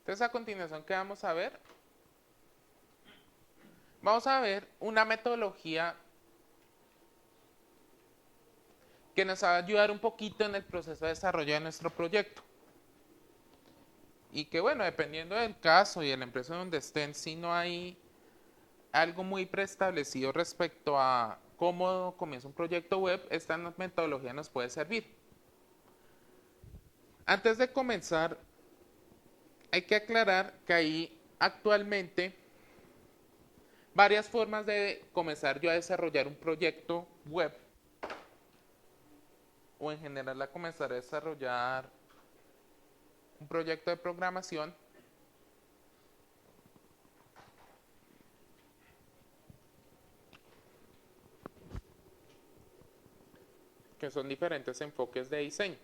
Entonces, a continuación, ¿qué vamos a ver? Vamos a ver una metodología que nos va a ayudar un poquito en el proceso de desarrollo de nuestro proyecto. Y que bueno, dependiendo del caso y de la empresa donde estén, si no hay algo muy preestablecido respecto a cómo comienza un proyecto web, esta metodología nos puede servir. Antes de comenzar, hay que aclarar que hay actualmente varias formas de comenzar yo a desarrollar un proyecto web o en general a comenzar a desarrollar un proyecto de programación, que son diferentes enfoques de diseño.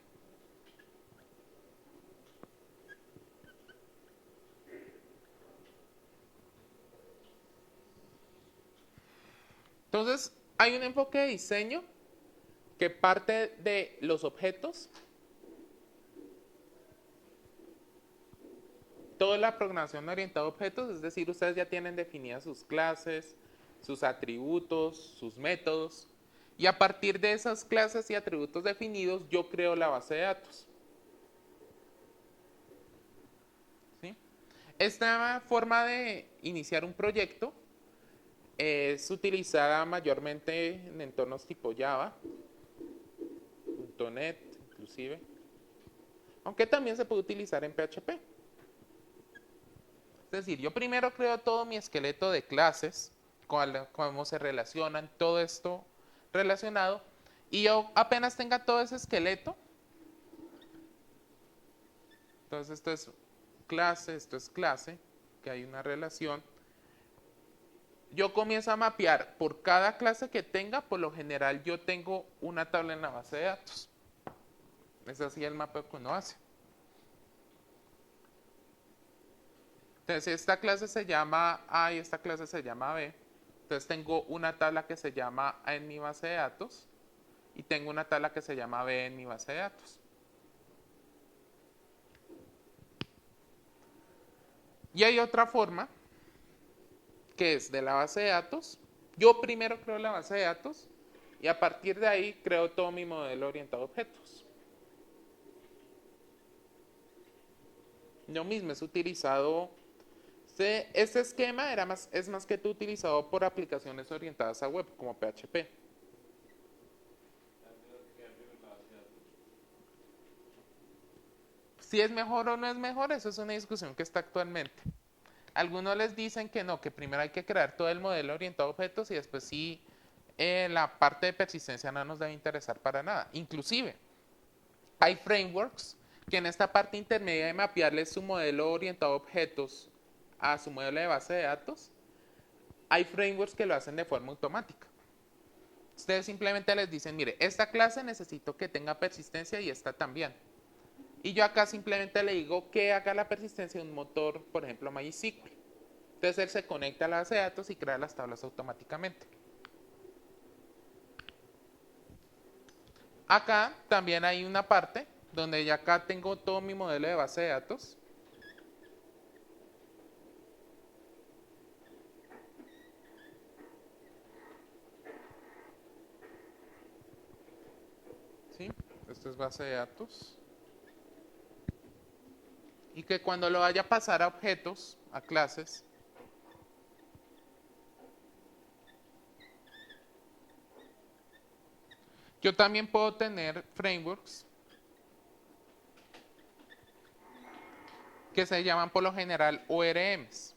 Entonces, hay un enfoque de diseño que parte de los objetos. Toda la programación orientada a objetos, es decir, ustedes ya tienen definidas sus clases, sus atributos, sus métodos, y a partir de esas clases y atributos definidos, yo creo la base de datos. ¿Sí? Esta forma de iniciar un proyecto es utilizada mayormente en entornos tipo Java, .NET inclusive, aunque también se puede utilizar en PHP. Es decir, yo primero creo todo mi esqueleto de clases, cómo se relacionan, todo esto relacionado, y yo apenas tenga todo ese esqueleto, entonces esto es clase, que hay una relación, yo comienzo a mapear por cada clase que tenga, por lo general yo tengo una tabla en la base de datos. Es así el mapeo que uno hace. Entonces, esta clase se llama A y esta clase se llama B. Entonces, tengo una tabla que se llama A en mi base de datos y tengo una tabla que se llama B en mi base de datos. Y hay otra forma que es de la base de datos. Yo primero creo la base de datos y a partir de ahí creo todo mi modelo orientado a objetos. Lo mismo es utilizado, este esquema es más que todo utilizado por aplicaciones orientadas a web como PHP. Si es mejor o no es mejor, eso es una discusión que está actualmente. Algunos les dicen que no, que primero hay que crear todo el modelo orientado a objetos y después sí la parte de persistencia no nos debe interesar para nada. Inclusive, hay frameworks que en esta parte intermedia de mapearle su modelo orientado a objetos a su modelo de base de datos, hay frameworks que lo hacen de forma automática. Ustedes simplemente les dicen, mire, esta clase necesito que tenga persistencia y esta también. Y yo acá simplemente le digo que haga la persistencia de un motor, por ejemplo, MySQL. Entonces él se conecta a la base de datos y crea las tablas automáticamente. Acá también hay una parte donde ya acá tengo todo mi modelo de base de datos. ¿Sí? Esto es base de datos. Y que cuando lo vaya a pasar a objetos, a clases, yo también puedo tener frameworks que se llaman por lo general ORMs,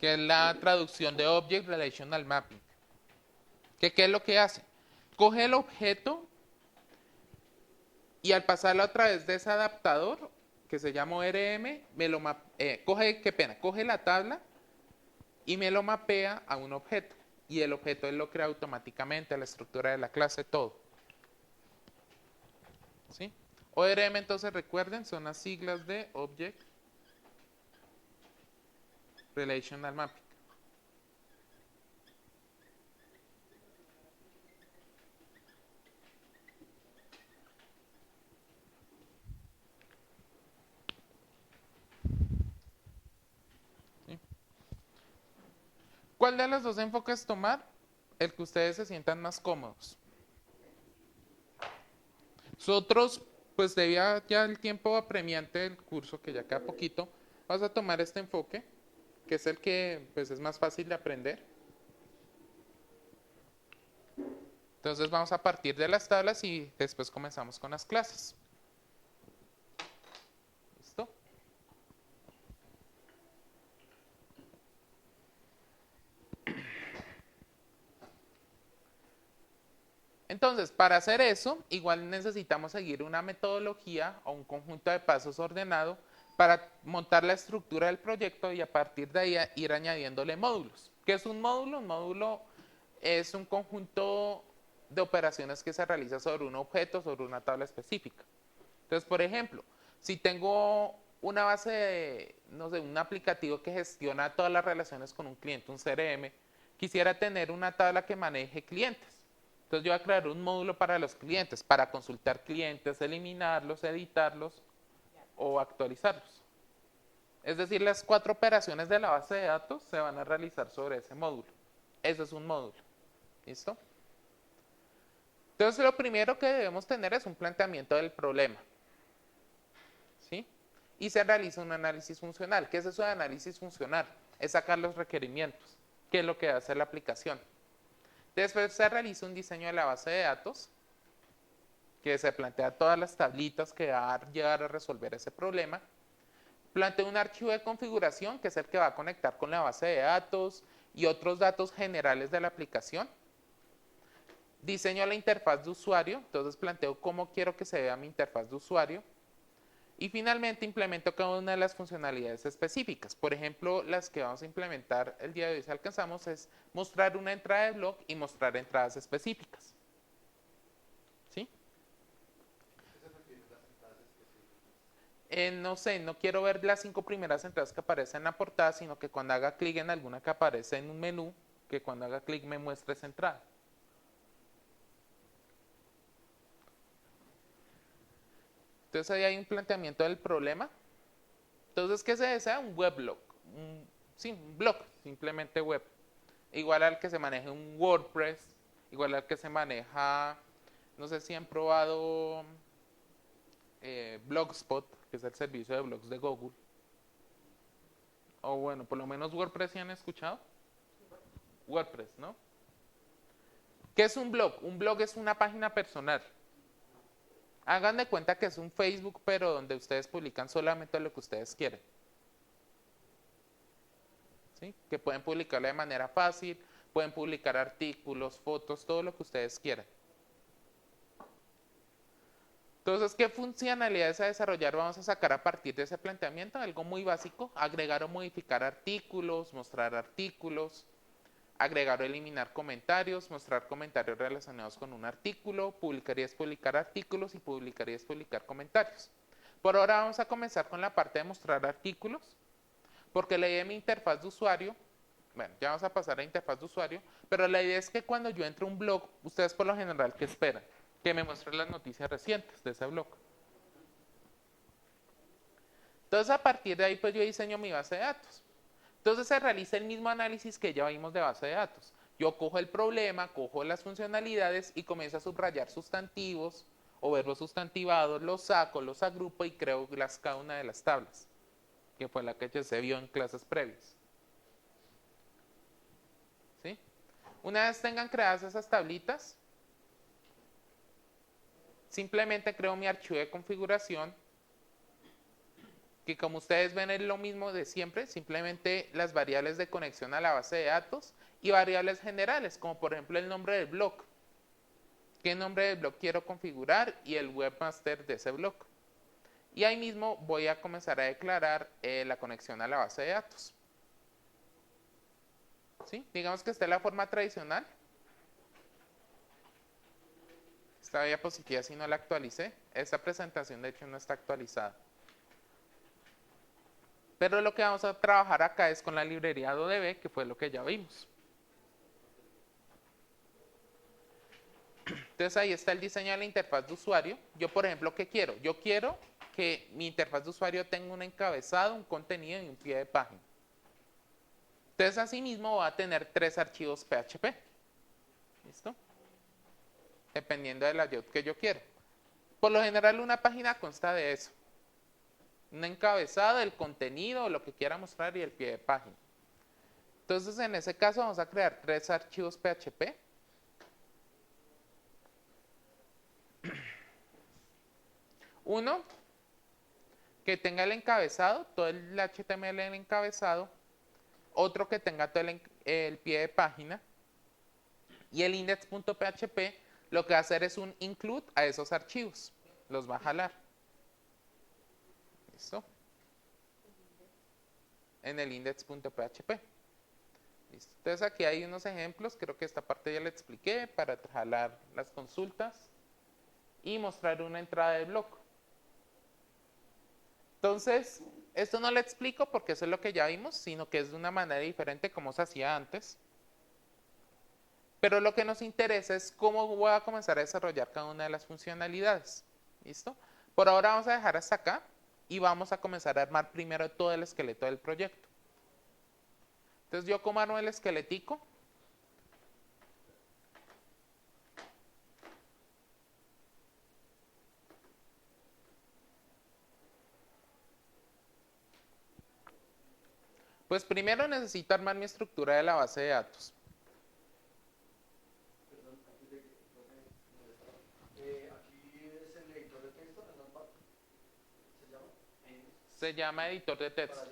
que es la traducción de Object Relational Mapping. ¿Qué es lo que hace? Coge el objeto y al pasarlo a través de ese adaptador, que se llama ORM, coge la tabla y me lo mapea a un objeto. Y el objeto él lo crea automáticamente, la estructura de la clase, todo. ¿Sí? ORM, entonces recuerden, son las siglas de Object Relational Mapping. ¿Cuál de los dos enfoques tomar? El que ustedes se sientan más cómodos. Nosotros, pues debido ya el tiempo apremiante del curso, que ya queda poquito, vamos a tomar este enfoque, que es el que pues, es más fácil de aprender. Entonces vamos a partir de las tablas y después comenzamos con las clases. ¿Listo? Entonces, para hacer eso, igual necesitamos seguir una metodología o un conjunto de pasos ordenado para montar la estructura del proyecto y a partir de ahí ir añadiéndole módulos. ¿Qué es un módulo? Un módulo es un conjunto de operaciones que se realiza sobre un objeto, sobre una tabla específica. Entonces, por ejemplo, si tengo una base de, no sé, un aplicativo que gestiona todas las relaciones con un cliente, un CRM, quisiera tener una tabla que maneje clientes. Entonces yo voy a crear un módulo para los clientes, para consultar clientes, eliminarlos, editarlos o actualizarlos. Es decir, las 4 operaciones de la base de datos se van a realizar sobre ese módulo. Eso es un módulo. ¿Listo? Entonces lo primero que debemos tener es un planteamiento del problema. ¿Sí? Y se realiza un análisis funcional. ¿Qué es eso de análisis funcional? Es sacar los requerimientos. ¿Qué es lo que hace la aplicación? Después se realiza un diseño de la base de datos, que se plantea todas las tablitas que va a llegar a resolver ese problema. Plantea un archivo de configuración, que es el que va a conectar con la base de datos y otros datos generales de la aplicación. Diseño la interfaz de usuario, entonces planteo cómo quiero que se vea mi interfaz de usuario. Y finalmente implemento cada una de las funcionalidades específicas. Por ejemplo, las que vamos a implementar el día de hoy, si alcanzamos, es mostrar una entrada de blog y mostrar entradas específicas. ¿Sí? No sé, no quiero ver las 5 primeras entradas que aparecen en la portada, sino que cuando haga clic en alguna que aparece en un menú, que cuando haga clic me muestre esa entrada. Entonces ahí hay un planteamiento del problema. Entonces, ¿qué se desea? Un weblog. Sí, un blog, simplemente web. Igual al que se maneje un WordPress, igual al que se maneja, no sé si han probado Blogspot, que es el servicio de blogs de Google. O bueno, por lo menos WordPress, ¿sí han escuchado? WordPress, ¿no? ¿Qué es un blog? Un blog es una página personal. Hagan de cuenta que es un Facebook, pero donde ustedes publican solamente lo que ustedes quieren. ¿Sí? Que pueden publicarlo de manera fácil, pueden publicar artículos, fotos, todo lo que ustedes quieran. Entonces, ¿qué funcionalidades a desarrollar vamos a sacar a partir de ese planteamiento? Algo muy básico, agregar o modificar artículos, mostrar artículos, agregar o eliminar comentarios, mostrar comentarios relacionados con un artículo, publicar y despublicar artículos y publicar y despublicar comentarios. Por ahora vamos a comenzar con la parte de mostrar artículos, porque la idea de mi interfaz de usuario, bueno, ya vamos a pasar a la interfaz de usuario, pero la idea es que cuando yo entre a un blog, ustedes por lo general, ¿qué esperan? Que me muestre las noticias recientes de ese blog. Entonces a partir de ahí pues yo diseño mi base de datos. Entonces se realiza el mismo análisis que ya vimos de base de datos. Yo cojo el problema, cojo las funcionalidades y comienzo a subrayar sustantivos o verbos sustantivados, los saco, los agrupo y creo cada una de las tablas, que fue la que ya se vio en clases previas. ¿Sí? Una vez tengan creadas esas tablitas, simplemente creo mi archivo de configuración, que como ustedes ven es lo mismo de siempre, simplemente las variables de conexión a la base de datos y variables generales, como por ejemplo el nombre del blog. ¿Qué nombre del blog quiero configurar? Y el webmaster de ese blog. Y ahí mismo voy a comenzar a declarar la conexión a la base de datos. ¿Sí? Digamos que esta es la forma tradicional. Esta diapositiva si no la actualicé. Esta presentación de hecho no está actualizada. Pero lo que vamos a trabajar acá es con la librería DoDB, que fue lo que ya vimos. Entonces ahí está el diseño de la interfaz de usuario. Yo, por ejemplo, ¿qué quiero? Yo quiero que mi interfaz de usuario tenga un encabezado, un contenido y un pie de página. Entonces, asimismo, va a tener 3 archivos PHP. ¿Listo? Dependiendo del layout que yo quiero. Por lo general, una página consta de eso. Un encabezado, el contenido, lo que quiera mostrar y el pie de página. Entonces, en ese caso, vamos a crear 3 archivos PHP. Uno, que tenga el encabezado, todo el HTML en el encabezado. Otro que tenga todo el pie de página. Y el index.php lo que va a hacer es un include a esos archivos. Los va a jalar. ¿Listo? En el index.php. ¿Listo? Entonces aquí hay unos ejemplos. Creo que esta parte ya la expliqué para jalar las consultas y mostrar una entrada de blog. Entonces, esto no lo explico porque eso es lo que ya vimos, sino que es de una manera diferente como se hacía antes. Pero lo que nos interesa es cómo voy a comenzar a desarrollar cada una de las funcionalidades. ¿Listo? Por ahora vamos a dejar hasta acá y vamos a comenzar a armar primero todo el esqueleto del proyecto. Entonces, yo como armo el esqueletico. Pues primero necesito armar mi estructura de la base de datos. Se llama editor de texto.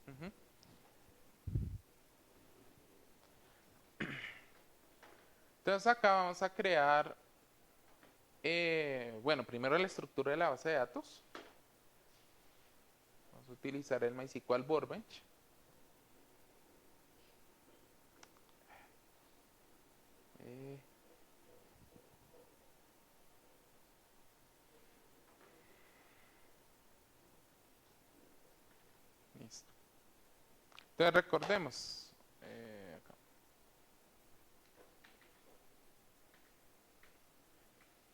Uh-huh. Entonces acá vamos a crear, bueno, primero la estructura de la base de datos. Vamos a utilizar el MySQL Workbench. Listo. Entonces recordemos. Acá.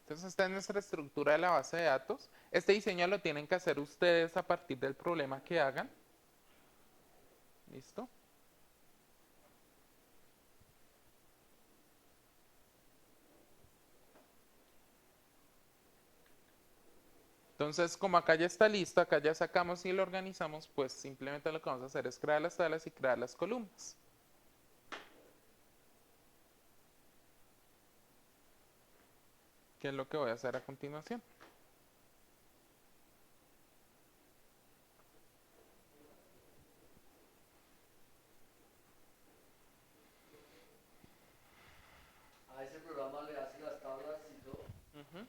Entonces esta es nuestra estructura de la base de datos. Este diseño lo tienen que hacer ustedes a partir del problema que hagan. ¿Listo? Entonces, como acá ya está listo, acá ya sacamos y lo organizamos, pues simplemente lo que vamos a hacer es crear las tablas y crear las columnas. ¿Qué es lo que voy a hacer a continuación? A ese programa le hace las tablas y todo. Uh-huh.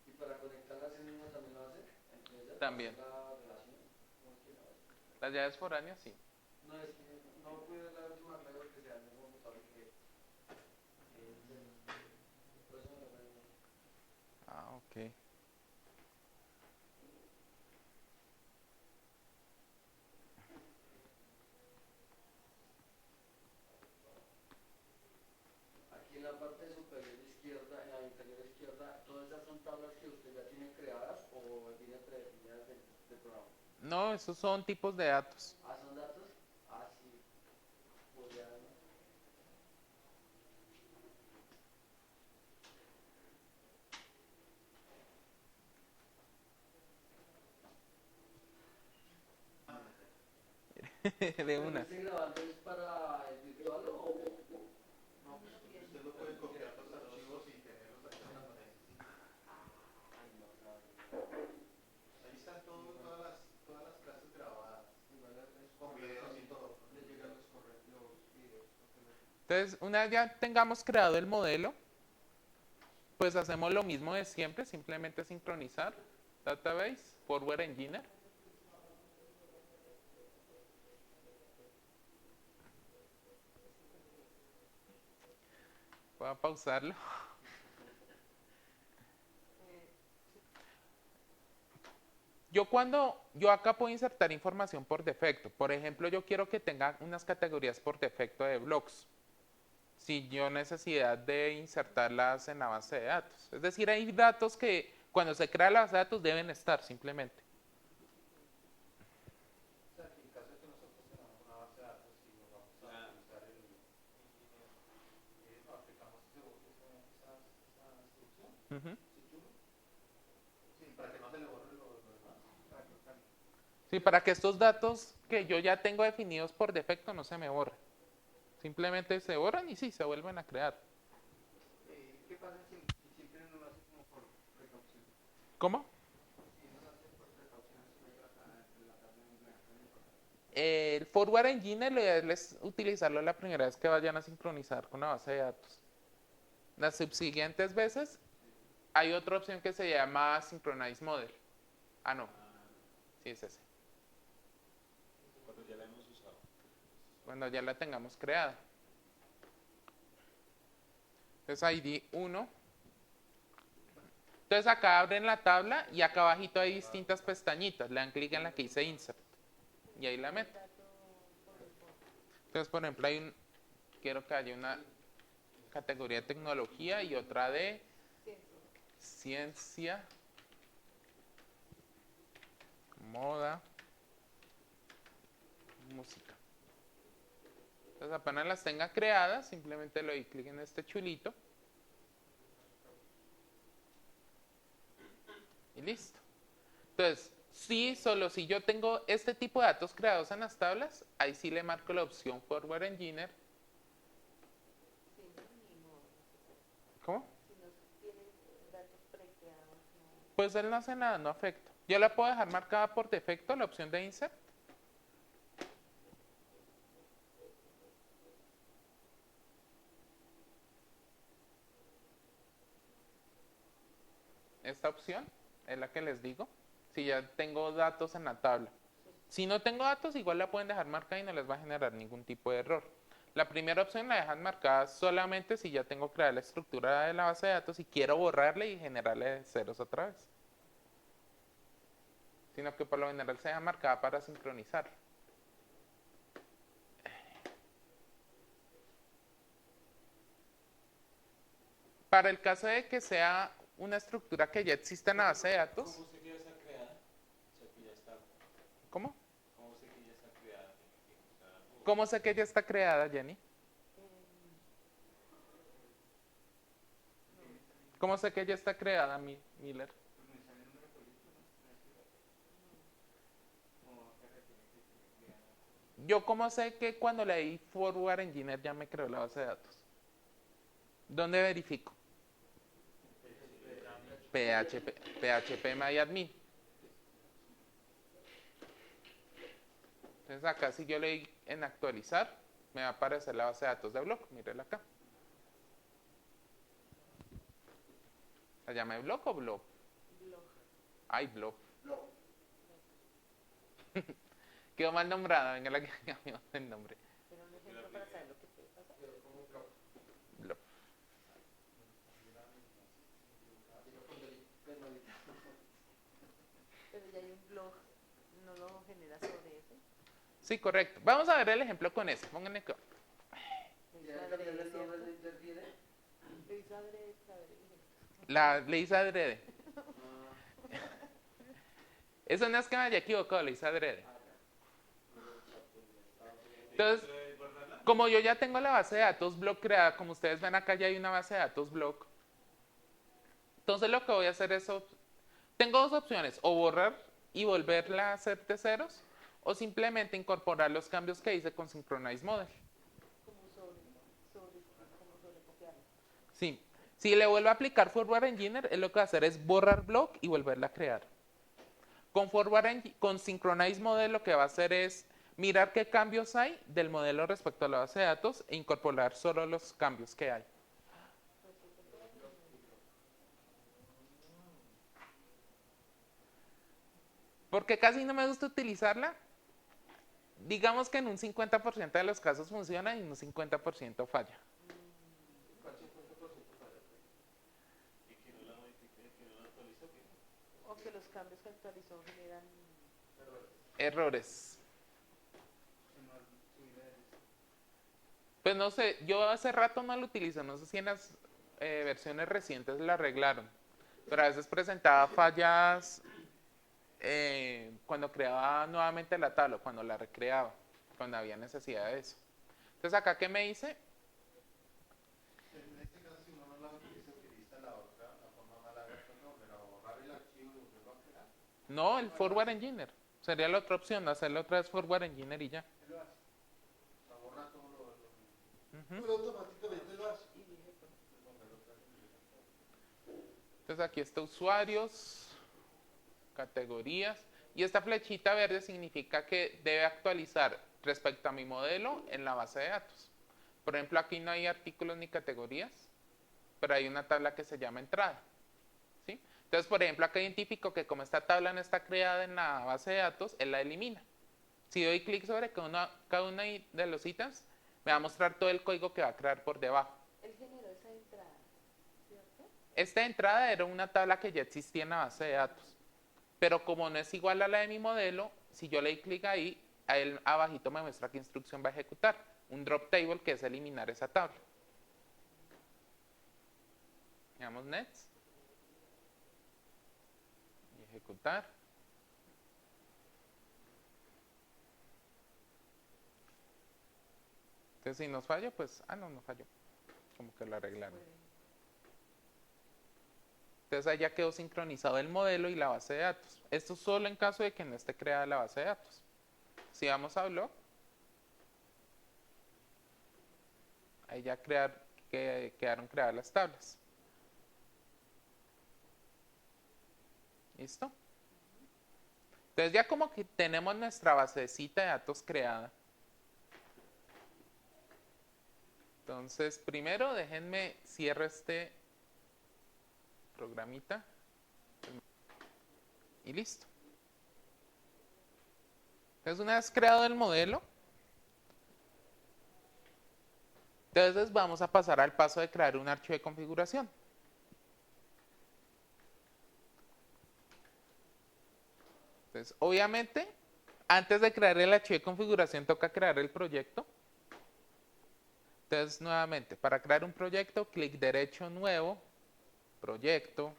Y para conectarlas en mismo también lo hace. Entre ellas, También. para hacer la relación. ¿Cómo es que lo hace? Las llaves foráneas, sí. No, es que no pude ver la última clase porque sea el mismo computador que por eso me lo veo. Ah, ok. Aquí en la parte superior izquierda, en la inferior izquierda, todas esas son tablas que usted ya tiene creadas o vienen predefinidas del programa. No, esos son tipos de datos. Ah, son datos. Ah, sí. Podría. De una. ¿Este grabando es para el virtual o? No, pues usted lo puede copiar los archivos y tenerlos aquí en la pared. Ay, no, claro. Ahí están todas las clases grabadas, Igual es con videos y todo. le llegan los correos, los videos. Entonces, una vez ya tengamos creado el modelo, pues hacemos lo mismo de siempre, simplemente sincronizar database, forward engineer. Voy a pausarlo. Yo acá puedo insertar información por defecto. Por ejemplo, yo quiero que tenga unas categorías por defecto de blogs. sin yo necesidad de insertarlas en la base de datos. Es decir, hay datos que cuando se crea la base de datos deben estar simplemente. O sea, que en caso de que nosotros tengamos una base de datos y nos vamos a utilizar el no aplicamos esa instrucción, Ujú. sí, para que no se le borre lo demás, para que lo cambie. Sí, para que estos datos que yo ya tengo definidos por defecto no se me borren. Simplemente se borran y sí, se vuelven a crear. ¿Qué pasa si siempre uno lo hace como por precaución? ¿Cómo? Si uno lo hace por precaución, si no la tabla en blanco, no importa. El forward engine lo ideal es utilizarlo la primera vez que vayan a sincronizar con la base de datos. Las subsiguientes veces hay otra opción que se llama Synchronize Model. Ah, no. Sí, es ese. Cuando ya la hemos usado. Cuando ya la tengamos creada. Entonces ID 1. Entonces acá abren la tabla y acá abajito hay distintas pestañitas. Le dan clic en la que dice Insert. Y ahí la meten. Entonces, por ejemplo, quiero que haya una categoría de tecnología y otra de ciencia, moda, música. Entonces, apenas las tenga creadas, simplemente le doy clic en este chulito. Y listo. Entonces, sí, solo si yo tengo este tipo de datos creados en las tablas, ahí sí le marco la opción Forward Engineer. ¿Cómo? Pues él no hace nada, no afecta. Yo la puedo dejar marcada por defecto, la opción de Insert. Esta opción es la que les digo. Si ya tengo datos en la tabla. Si no tengo datos, igual la pueden dejar marcada y no les va a generar ningún tipo de error. La primera opción la dejan marcada solamente si ya tengo creada la estructura de la base de datos y quiero borrarle y generarle ceros otra vez. Sino que por lo general se deja marcada para sincronizar. Para el caso de que sea una estructura que ya exista en la base de datos. ¿Cómo sé que ya está creada? O sea, que ya está. ¿Cómo? ¿Cómo sé que ya está creada? ¿Cómo sé que ya está creada, Jenny? ¿Cómo sé que ya está creada, Miller? Yo cómo sé que cuando le di Forward Engineer ya me creó la base de datos. ¿Dónde verifico? PHP MyAdmin. Entonces acá si yo le doy en actualizar, me va a aparecer la base de datos de Block. Mírenla acá. ¿Se llama Block o Block? Ay, Block. Quedó mal nombrada, venga la que cambió el nombre. Pero un ejemplo para saber lo que puede pasar. Block. Pero ya hay un blog, no lo genera sobre ese. Sí, correcto. Vamos a ver el ejemplo con ese. Pónganle acá. Le hizo adrede, ¿cierto? Le hizo adrede, Le hice adrede. Eso no es que me haya equivocado, le hice adrede. Entonces, como yo ya tengo la base de datos block creada, como ustedes ven acá ya hay una base de datos block. Entonces lo que voy a hacer es, tengo dos opciones, o borrar y volverla a hacer de ceros, o simplemente incorporar los cambios que hice con Synchronize Model. como sobrecopiarlo. Sí, si le vuelvo a aplicar Forward Engineer, lo que va a hacer es borrar block y volverla a crear. Con Synchronize Model lo que va a hacer es mirar qué cambios hay del modelo respecto a la base de datos e incorporar solo los cambios que hay. Porque casi no me gusta utilizarla. Digamos que en un 50% de los casos funciona y en un 50% falla. Y que no la modifique, que no la actualice, ¿qué? O que los cambios que actualizó generan Errores. Pues no sé, yo hace rato no lo utilizo, no sé si en las versiones recientes la arreglaron, pero a veces presentaba fallas cuando creaba nuevamente la tabla, cuando la recreaba, cuando había necesidad de eso. Entonces acá, ¿qué me hice? En este caso, si uno no la utiliza, utiliza la otra, la forma más larga que no, pero borrar el archivo y volverlo a crear. No, el forward engineer. Sería la otra opción, hacerle otra vez forward engineer y ya. ¿Qué lo hace? O sea, borra todo lo Ujú. pero automáticamente lo hace. Entonces aquí está usuarios, categorías, y esta flechita verde significa que debe actualizar respecto a mi modelo en la base de datos. Por ejemplo, aquí no hay artículos ni categorías, pero hay una tabla que se llama entrada. ¿Sí? Entonces, por ejemplo, acá identifico que como esta tabla no está creada en la base de datos, él la elimina. Si doy clic sobre cada uno de los ítems, me va a mostrar todo el código que va a crear por debajo. Él generó esa entrada, ¿cierto? Esta entrada era una tabla que ya existía en la base de datos. Pero como no es igual a la de mi modelo, si yo le doy clic ahí, a él abajito me muestra qué instrucción va a ejecutar. Un drop table, que es eliminar esa tabla. Digamos next. Y ejecutar. Entonces si nos falla, pues, no falló. Como que lo arreglaron. Entonces ahí ya quedó sincronizado el modelo y la base de datos. Esto solo en caso de que no esté creada la base de datos. Si vamos a blog, ahí ya quedaron creadas las tablas. ¿Listo? Entonces ya como que tenemos nuestra basecita de datos creada. Entonces primero déjenme cierro este programita y listo. Entonces una vez creado el modelo, entonces vamos a pasar al paso de crear un archivo de configuración. Entonces obviamente antes de crear el archivo de configuración toca crear el proyecto. Entonces nuevamente para crear un proyecto, clic derecho, nuevo, proyecto.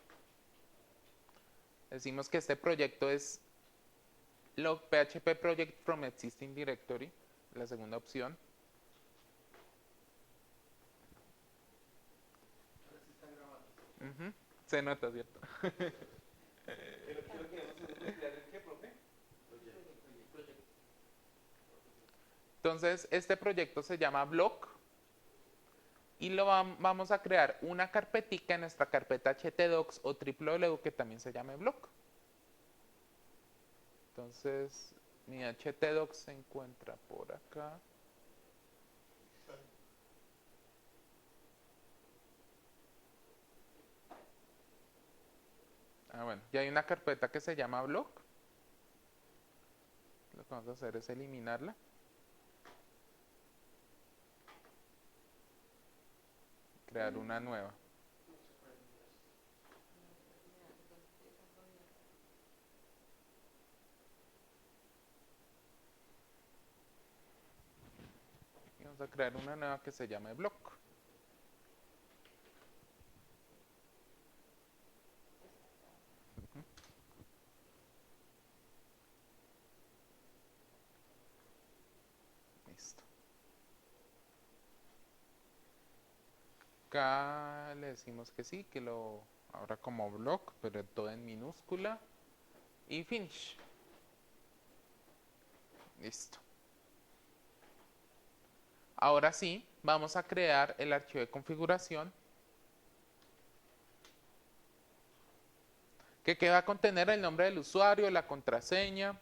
Decimos que este proyecto es log php project from existing directory, la segunda opción. Se nota, ¿cierto? Entonces, este proyecto se llama block y vamos a crear una carpetica en nuestra carpeta htdocs o www que también se llame block. Entonces, mi htdocs se encuentra por acá. Bueno, ya hay una carpeta que se llama block. Lo que vamos a hacer es eliminarla. Crear una nueva. Y vamos a crear una nueva que se llame block. Listo. Acá le decimos que sí, que lo abra como block, pero todo en minúscula. Y finish. Listo. Ahora sí, vamos a crear el archivo de configuración que va a contener el nombre del usuario, la contraseña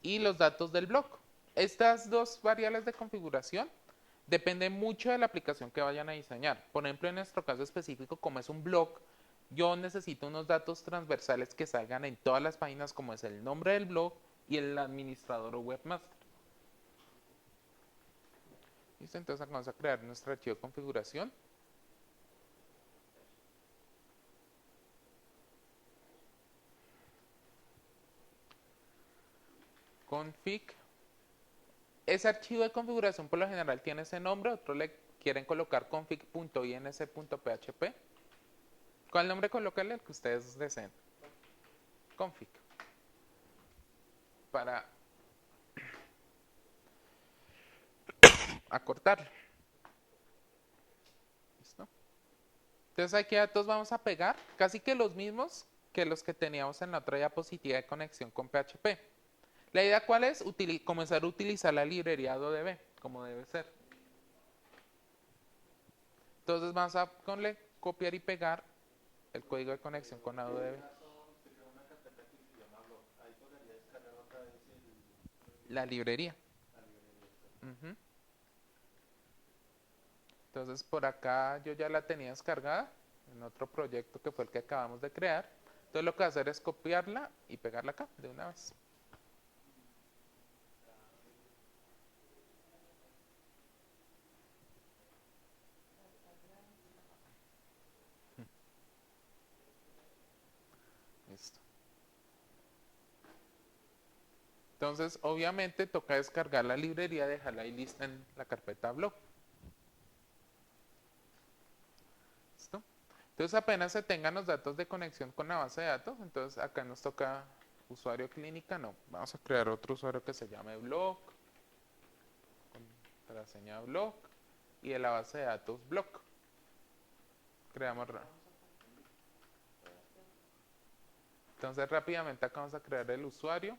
y los datos del blog. Estas dos variables de configuración dependen mucho de la aplicación que vayan a diseñar. Por ejemplo, en nuestro caso específico, como es un blog, yo necesito unos datos transversales que salgan en todas las páginas, como es el nombre del blog y el administrador o webmaster. Listo, entonces vamos a crear nuestro archivo de configuración. Config ese archivo de configuración por lo general tiene ese nombre, otros le quieren colocar config.insc.php. ¿Cuál nombre colocarle? El que ustedes deseen. Config. Para acortarlo. ¿Listo? Entonces aquí datos vamos a pegar, casi que los mismos que los que teníamos en la otra diapositiva de conexión con PHP. La idea cuál es, comenzar a utilizar la librería AdoDB, como debe ser. Entonces vamos a copiar y pegar el código de conexión con AdoDB. La librería. Uh-huh. Entonces por acá yo ya la tenía descargada en otro proyecto que fue el que acabamos de crear. Entonces lo que voy a hacer es copiarla y pegarla acá de una vez. Listo. Entonces, obviamente, toca descargar la librería, dejarla ahí lista en la carpeta blog. ¿Listo? Entonces, apenas se tengan los datos de conexión con la base de datos, entonces acá nos toca usuario clínica, no. Vamos a crear otro usuario que se llame blog, contraseña blog, y de la base de datos blog. Creamos. Entonces, rápidamente acá vamos a crear el usuario.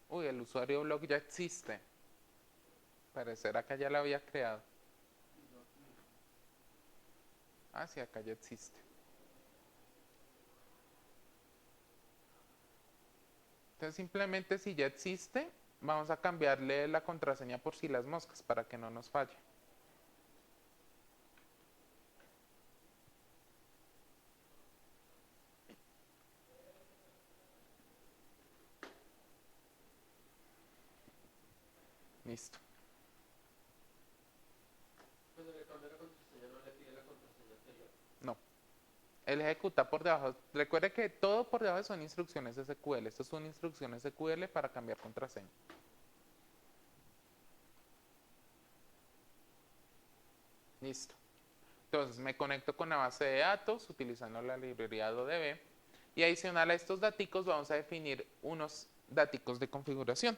Uy, el usuario blog ya existe. Parecerá que ya lo había creado. Ah, sí, acá ya existe. Entonces simplemente si ya existe, vamos a cambiarle la contraseña por si las moscas para que no nos falle. Listo. Cuando le cambia la contraseña, no le pide la contraseña anterior. No. Él ejecuta por debajo. Recuerde que todo por debajo son instrucciones SQL. Estas son instrucciones SQL para cambiar contraseña. Listo. Entonces me conecto con la base de datos utilizando la librería AdoDB. Y adicional a estos daticos vamos a definir unos daticos de configuración.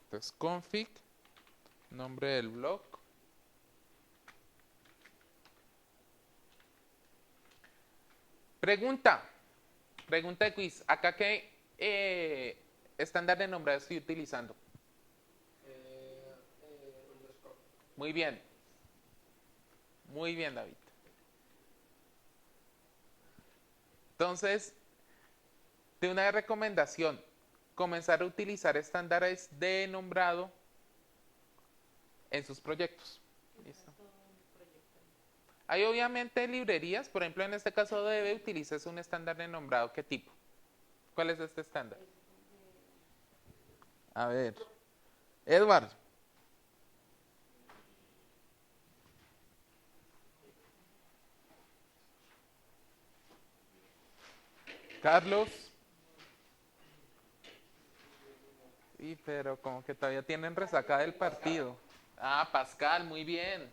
Entonces config, nombre del blog. Pregunta de quiz. ¿Acá qué estándar de nombrado estoy utilizando? Underscore. Muy bien. Muy bien, David. Entonces, de una recomendación, comenzar a utilizar estándares de nombrado en sus proyectos. ¿Listo? Hay obviamente librerías, por ejemplo, en este caso debe utilizar un estándar de nombrado. ¿Qué tipo? ¿Cuál es este estándar? A ver. Edward. Carlos. Sí, pero como que todavía tienen resaca del partido. Ah, Pascal, muy bien.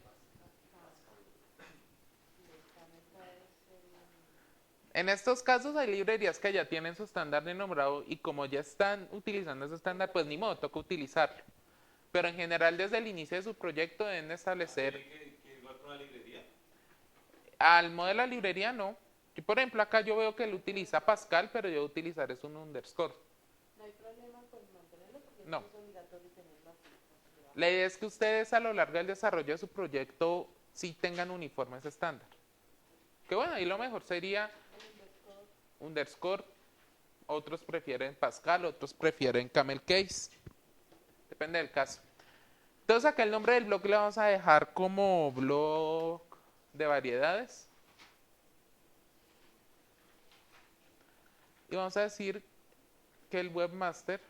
En estos casos hay librerías que ya tienen su estándar de nombrado y como ya están utilizando ese estándar, pues ni modo, toca utilizarlo. Pero en general desde el inicio de su proyecto deben establecer... ¿Que igual con la librería? Al modo de la librería no. Y por ejemplo acá yo veo que él utiliza Pascal, pero yo voy a utilizar es un underscore. No hay problema con mantenerlo porque No. es obligatorio tenerlo así. La idea es que ustedes a lo largo del desarrollo de su proyecto sí tengan uniforme ese estándar. Que bueno, ahí lo mejor sería underscore, otros prefieren Pascal, otros prefieren Camel Case. Depende del caso. Entonces acá el nombre del blog le vamos a dejar como blog de variedades. y vamos a decir que el webmaster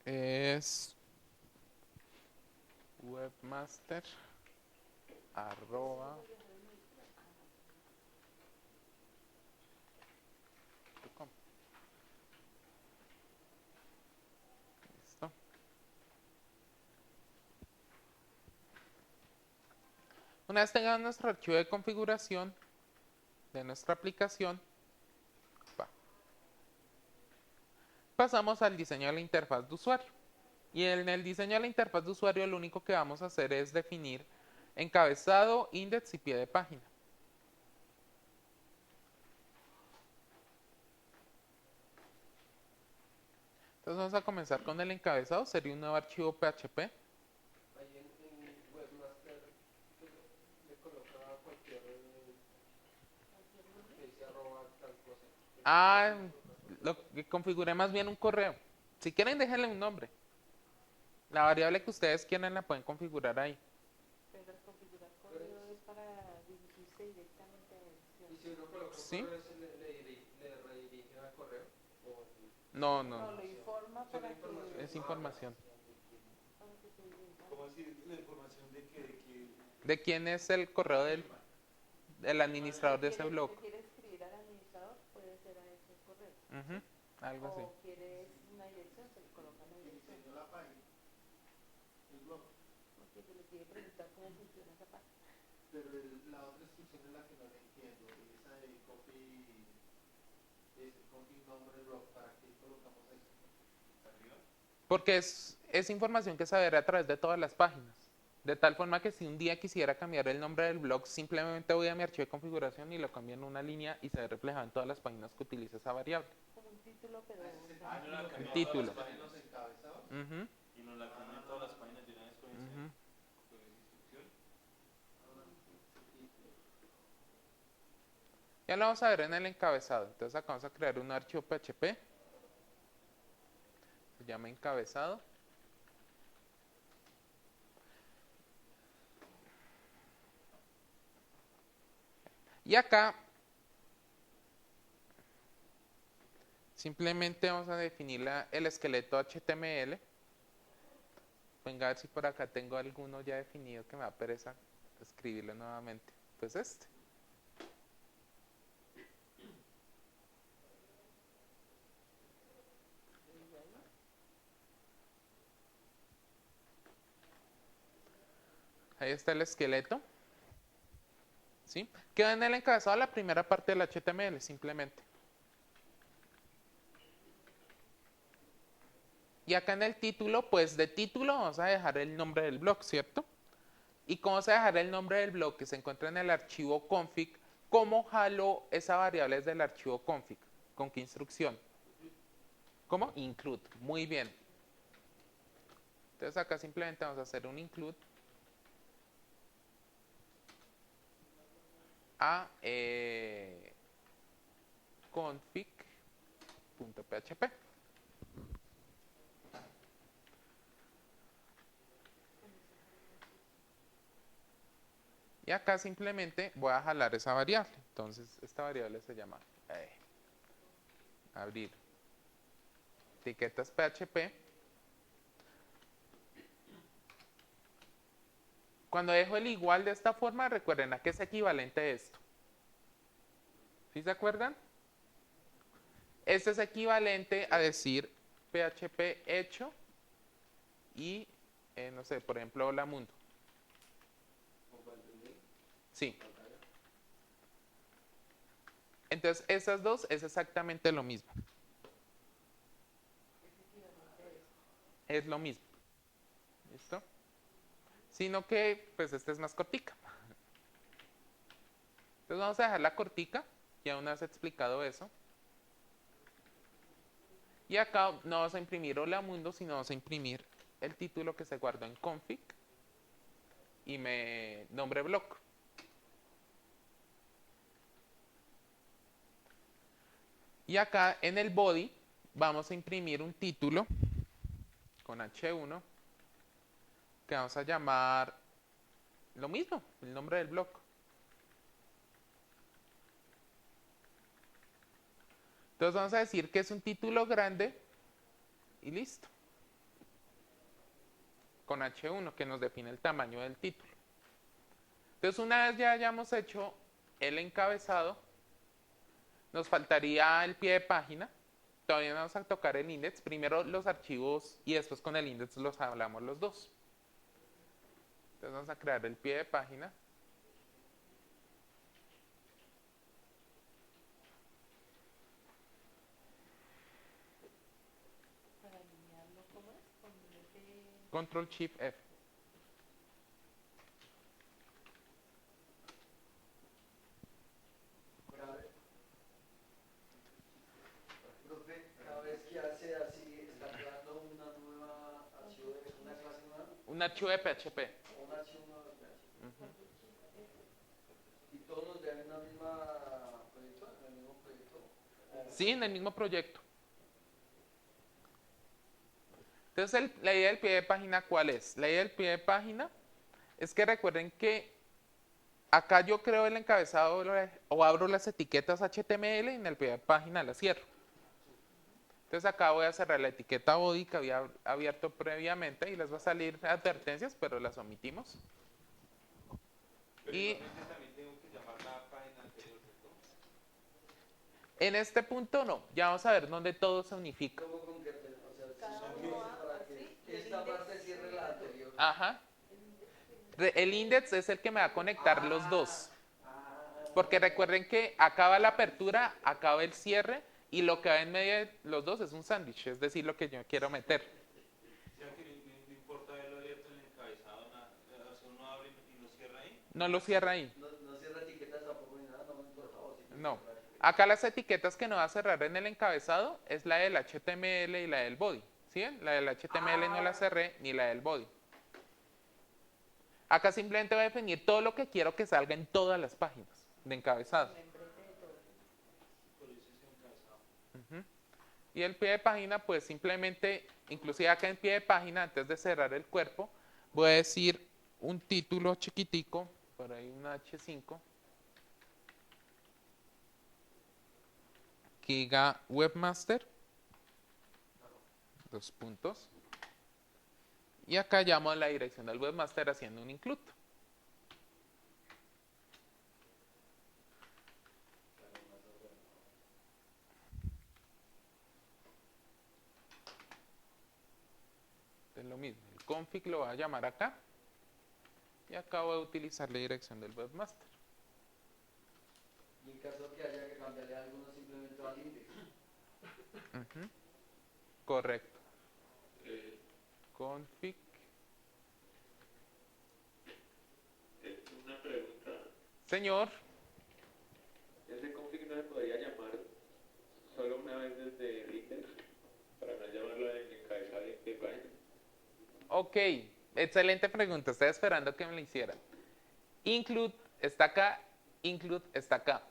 es webmaster arroba .com. Listo. Una vez tengamos nuestro archivo de configuración de nuestra aplicación, pasamos al diseño de la interfaz de usuario. Y en el diseño de la interfaz de usuario lo único que vamos a hacer es definir encabezado, index y pie de página. Entonces vamos a comenzar con el encabezado, sería un nuevo archivo PHP. Ahí en Webmaster le coloca cualquier que dice arroba tal cosa. Ah, lo que configuré más bien un correo. Si quieren déjenle un nombre. La variable que ustedes quieran la pueden configurar ahí. Pero el configurar correo es para dirigirse directamente a la Y edición. si uno coloca un ¿Sí? correo, le redirige al correo. O, No, No, no, lo informa Sí, para la información. que, es información. para que se dirija. ¿Cómo así? La información de que ¿De quién es el correo del administrador de ese blog? Si quiere escribir al administrador, puede ser a ese correo. Ujú, algo así. O quiere una dirección, se le coloca una dirección. Diseñó la página, el blog, Porque se le quiere preguntar cómo funciona esa página. pero la otra instrucción es la que no le entiendo, esa de copy nombre blog, ¿para qué colocamos eso? arriba, Porque es información que se verá a través de todas las páginas. De tal forma que si un día quisiera cambiar el nombre del blog, simplemente voy a mi archivo de configuración y lo cambio en una línea y se ve reflejado en todas las páginas que utiliza esa variable. Como un título, pero... no la cambió a título. todas las páginas Los encabezados, Ujú, y nos la cambió en todas las páginas de una vez con esa ujú. instrucción. Ya lo vamos a ver en el encabezado. Entonces acá vamos a crear un archivo PHP. Se llama encabezado. Y acá simplemente vamos a definir el esqueleto HTML. Venga a ver si por acá tengo alguno ya definido que me da pereza escribirlo nuevamente. Pues este. Ahí está el esqueleto. ¿Sí? Queda en el encabezado la primera parte del HTML, simplemente. Y acá en el título, pues de título vamos a dejar el nombre del blog, ¿cierto? ¿Y cómo vamos a dejar el nombre del blog que se encuentra en el archivo config? ¿Cómo jalo esa variable desde el archivo config? ¿Con qué instrucción? ¿Cómo? Include. Muy bien. Entonces acá simplemente vamos a hacer un include a config.php. Y acá simplemente voy a jalar esa variable. Entonces esta variable se llama abrir etiquetas PHP. Cuando dejo el igual de esta forma, recuerden a qué es equivalente esto. ¿Sí se acuerdan? Este es equivalente a decir PHP hecho y, no sé, por ejemplo, hola mundo. Sí. Entonces, esas dos es exactamente lo mismo. Es lo mismo. ¿Listo? Sino que, pues, esta es más cortica. Entonces, vamos a dejarla cortica. Ya una vez explicado eso. Y acá no vamos a imprimir hola mundo, sino vamos a imprimir el título que se guardó en config y me nombre blog. Y acá en el body vamos a imprimir un título con H1, que vamos a llamar lo mismo, el nombre del blog. Entonces vamos a decir que es un título grande y listo. Con H1 que nos define el tamaño del título. Entonces una vez ya hayamos hecho el encabezado, nos faltaría el pie de página. Todavía no vamos a tocar el index. Primero los archivos y después con el index los hablamos los dos. Entonces vamos a crear el pie de página. Para alinearlo, ¿cómo es? Con F. Control Shift F. Profe, cada vez que hace así, está creando una nueva archivo, una clase nueva, Un archivo de PHP. o un archivo nuevo de PHP. Ujú. Y todos los de en una misma proyecto, en el mismo proyecto. Sí, en el mismo proyecto. Entonces, la idea del pie de página, ¿cuál es? La idea del pie de página es que recuerden que acá yo creo el encabezado o abro las etiquetas HTML y en el pie de página las cierro. Entonces acá voy a cerrar la etiqueta body que había abierto previamente y les va a salir advertencias, pero las omitimos. Pero Y igualmente también tengo que llamar la página anterior, ¿cierto? en este punto no, ya vamos a ver dónde todo se unifica. ¿Cómo con que, o sea, Cada son uno cosas va para así, que y el esta index parte cierre la anterior? Ajá. El index es el que me va a conectar los dos. Porque recuerden que acaba la apertura, acaba el cierre y lo que va en medio de los dos es un sándwich, es decir, lo que yo quiero meter. O sea que no importa haberlo abierto en el encabezado, o sea, uno abre y lo cierra ahí. No lo cierra ahí. No cierra etiquetas tampoco ni nada, no me importa. No. Acá las etiquetas que no va a cerrar en el encabezado es la del HTML y la del body. ¿Sí ven? La del HTML no la cerré ni la del body. Acá simplemente voy a definir todo lo que quiero que salga en todas las páginas de encabezado. Por eso es encabezado. Ujú. Y el pie de página, pues simplemente, inclusive acá en pie de página, antes de cerrar el cuerpo, voy a decir un título chiquitico, por ahí un H5, que diga webmaster, dos puntos, y acá llamo a la dirección del webmaster haciendo un include. Es lo mismo, el config lo voy a llamar acá y acá voy a utilizar la dirección del webmaster. Y en caso que haya que cambiarle algo, no simplemente va al index. Ujú. Correcto. Config. Una pregunta. Señor, ¿Ese config no se podría llamar solo una vez desde el index para no llamarlo en el encabezado de página? ok, excelente pregunta, estaba esperando que me la hicieran. Include está acá, include está acá.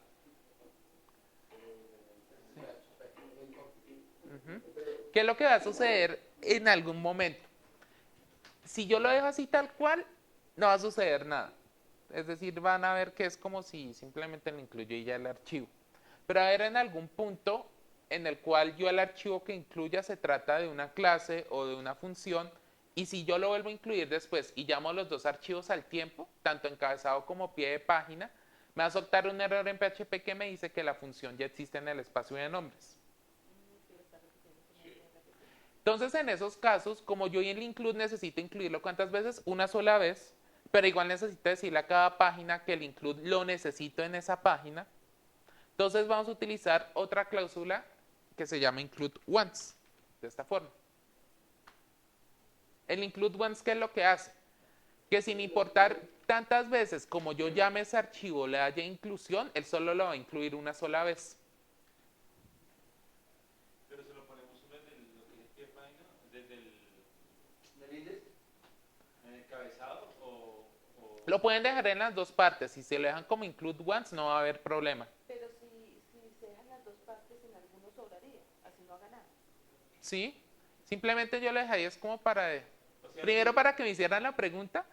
Ujú. ¿Qué es lo que va a suceder en algún momento? Si yo lo dejo así tal cual, no va a suceder nada. Es decir, van a ver que es como si simplemente lo incluyo ya el archivo. Pero a ver en algún punto en el cual yo el archivo que incluya se trata de una clase o de una función, y si yo lo vuelvo a incluir después y llamo los dos archivos al tiempo, tanto encabezado como pie de página, me va a soltar un error en PHP que me dice que la función ya existe en el espacio de nombres. Entonces, en esos casos, como yo en el include necesito incluirlo ¿cuántas veces? Una sola vez, pero igual necesito decirle a cada página que el include lo necesito en esa página. Entonces vamos a utilizar otra cláusula que se llama include once, de esta forma. El include once, ¿qué es lo que hace? Que sin importar tantas veces como yo llame ese archivo le haya inclusión, él solo lo va a incluir una sola vez. Pero se lo ponemos uno desde lo que es pie de página, desde ¿Del index? el encabezado o Lo pueden dejar en las dos partes. Si se lo dejan como include once, no va a haber problema. Pero si se dejan las dos partes, en alguno sobraría, así no haga nada. ¿Sí? Simplemente yo lo dejé ahí, es como para... O sea, Primero que- para que me hicieran la pregunta.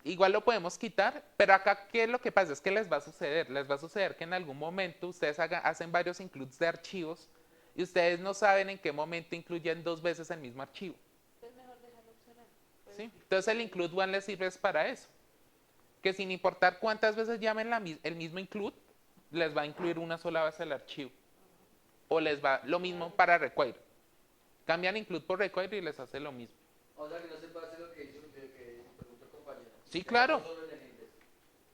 Igual lo podemos quitar, pero acá, ¿qué es lo que pasa? Es que les va a suceder. Les va a suceder que en algún momento ustedes hacen varios includes de archivos y ustedes no saben en qué momento incluyen 2 veces el mismo archivo. Es mejor dejarlo opcional. ¿Sí? Entonces el include one les sirve es para eso. Que sin importar cuántas veces llamen el mismo include, les va a incluir una sola vez el archivo. O les va lo mismo para require. Cambian include por require y les hace lo mismo. O sea que no se puede hacer lo que hizo, que preguntó el compañero. Sí, claro. No solo en el index.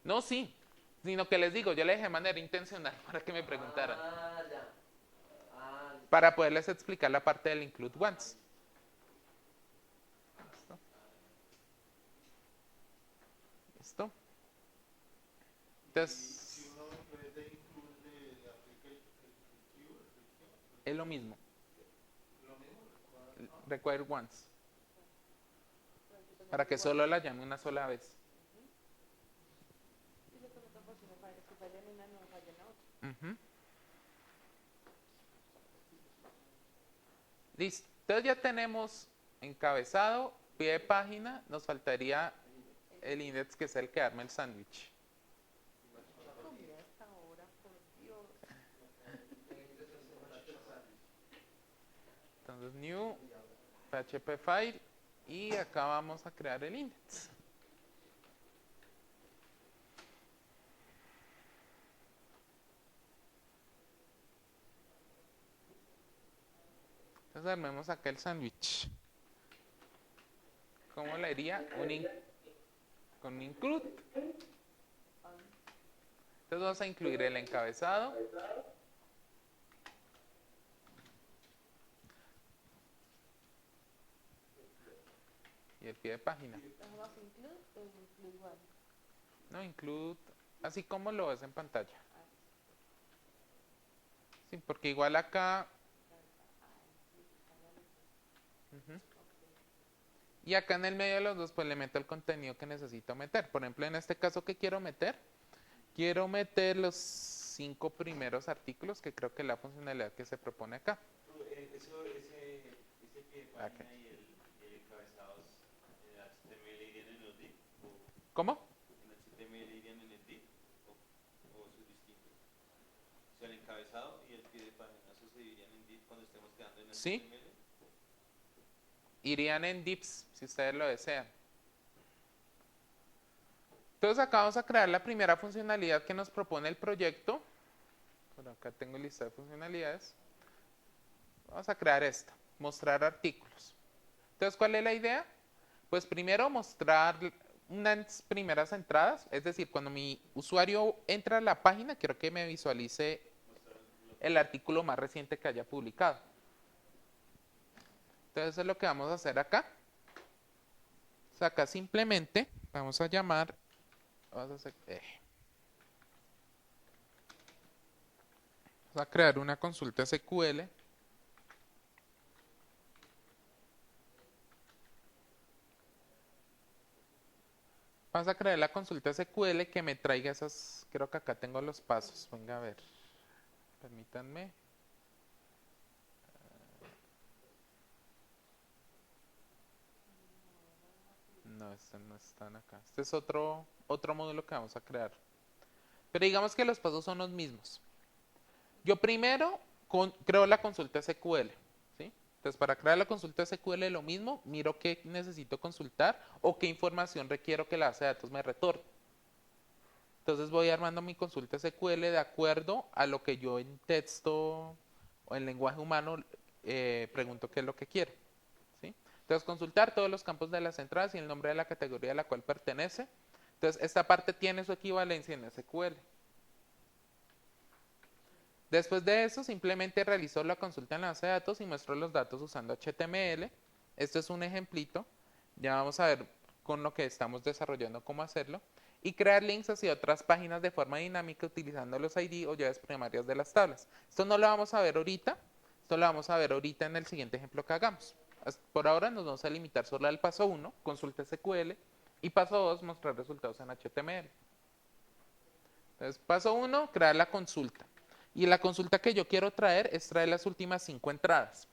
No, sí. Sino que les digo, yo le dejé de manera intencional para que me preguntaran. Ah, ya. Ah, Para poderles explicar la parte del include once. ¿Listo? ¿Listo? Entonces, Si uno en vez de include le aplica el keyword, es lo mismo. lo mismo, Require once. Para que solo la llame una sola vez. Y lo conectan por si no falla, si falla en una, no falla en la otra. Ujú. Listo. Entonces ya tenemos encabezado, pie de página. Nos faltaría el index, que es el que arma el sándwich. Comida hasta ahora, por Dios. Entonces new php file y acá vamos a crear el index. Entonces armemos acá el sándwich. ¿Cómo le haría? Con un include. Entonces vamos a incluir el encabezado. Y el pie de página. ¿Dejamos include o include one? No, include, así como lo ves en pantalla. Sí, porque igual acá... Ujú. Y acá en el medio de los dos, pues le meto el contenido que necesito meter. Por ejemplo, en este caso, ¿qué quiero meter? Quiero meter los 5 primeros artículos, que creo que es la funcionalidad que se propone acá. Ese pie de página Ok. y el encabezado en HTML irían en los div ¿Cómo? en HTML irían en el div o eso es distinto. O sea, el encabezado y el pie de página, eso se dividirían en div cuando estemos quedando en Sí. HTML. Irían en divs, si ustedes lo desean. Entonces acá vamos a crear la primera funcionalidad que nos propone el proyecto. Por acá tengo lista de funcionalidades. Vamos a crear esta, mostrar artículos. Entonces, ¿cuál es la idea? Pues primero mostrar unas primeras entradas, es decir, cuando mi usuario entra a la página, quiero que me visualice el artículo más reciente que haya publicado. Entonces, eso es lo que vamos a hacer acá. O sea, acá simplemente vamos a llamar, vamos a crear una consulta SQL. Vamos a crear la consulta SQL que me traiga esas, creo que acá tengo los pasos. Venga a ver, permítanme. No, estos no están acá. Este es otro módulo que vamos a crear. Pero digamos que los pasos son los mismos. Yo primero creo la consulta SQL. ¿Sí? Entonces, para crear la consulta SQL lo mismo, miro qué necesito consultar o qué información requiero que la base de datos me retorne. Entonces voy armando mi consulta SQL de acuerdo a lo que yo en texto o en lenguaje humano pregunto qué es lo que quiero. ¿Sí? Entonces consultar todos los campos de las entradas y el nombre de la categoría a la cual pertenece. Entonces esta parte tiene su equivalencia en SQL. Después de eso, simplemente realizo la consulta en la base de datos y muestro los datos usando HTML. Esto es un ejemplito. Ya vamos a ver con lo que estamos desarrollando cómo hacerlo. Y crear links hacia otras páginas de forma dinámica utilizando los ID o llaves primarias de las tablas. Esto no lo vamos a ver ahorita. Esto lo vamos a ver ahorita en el siguiente ejemplo que hagamos. Por ahora nos vamos a limitar solo al paso 1, consulta SQL. Y paso 2, mostrar resultados en HTML. Entonces, paso 1, crear la consulta. Y la consulta que yo quiero traer es traer las últimas 5 entradas.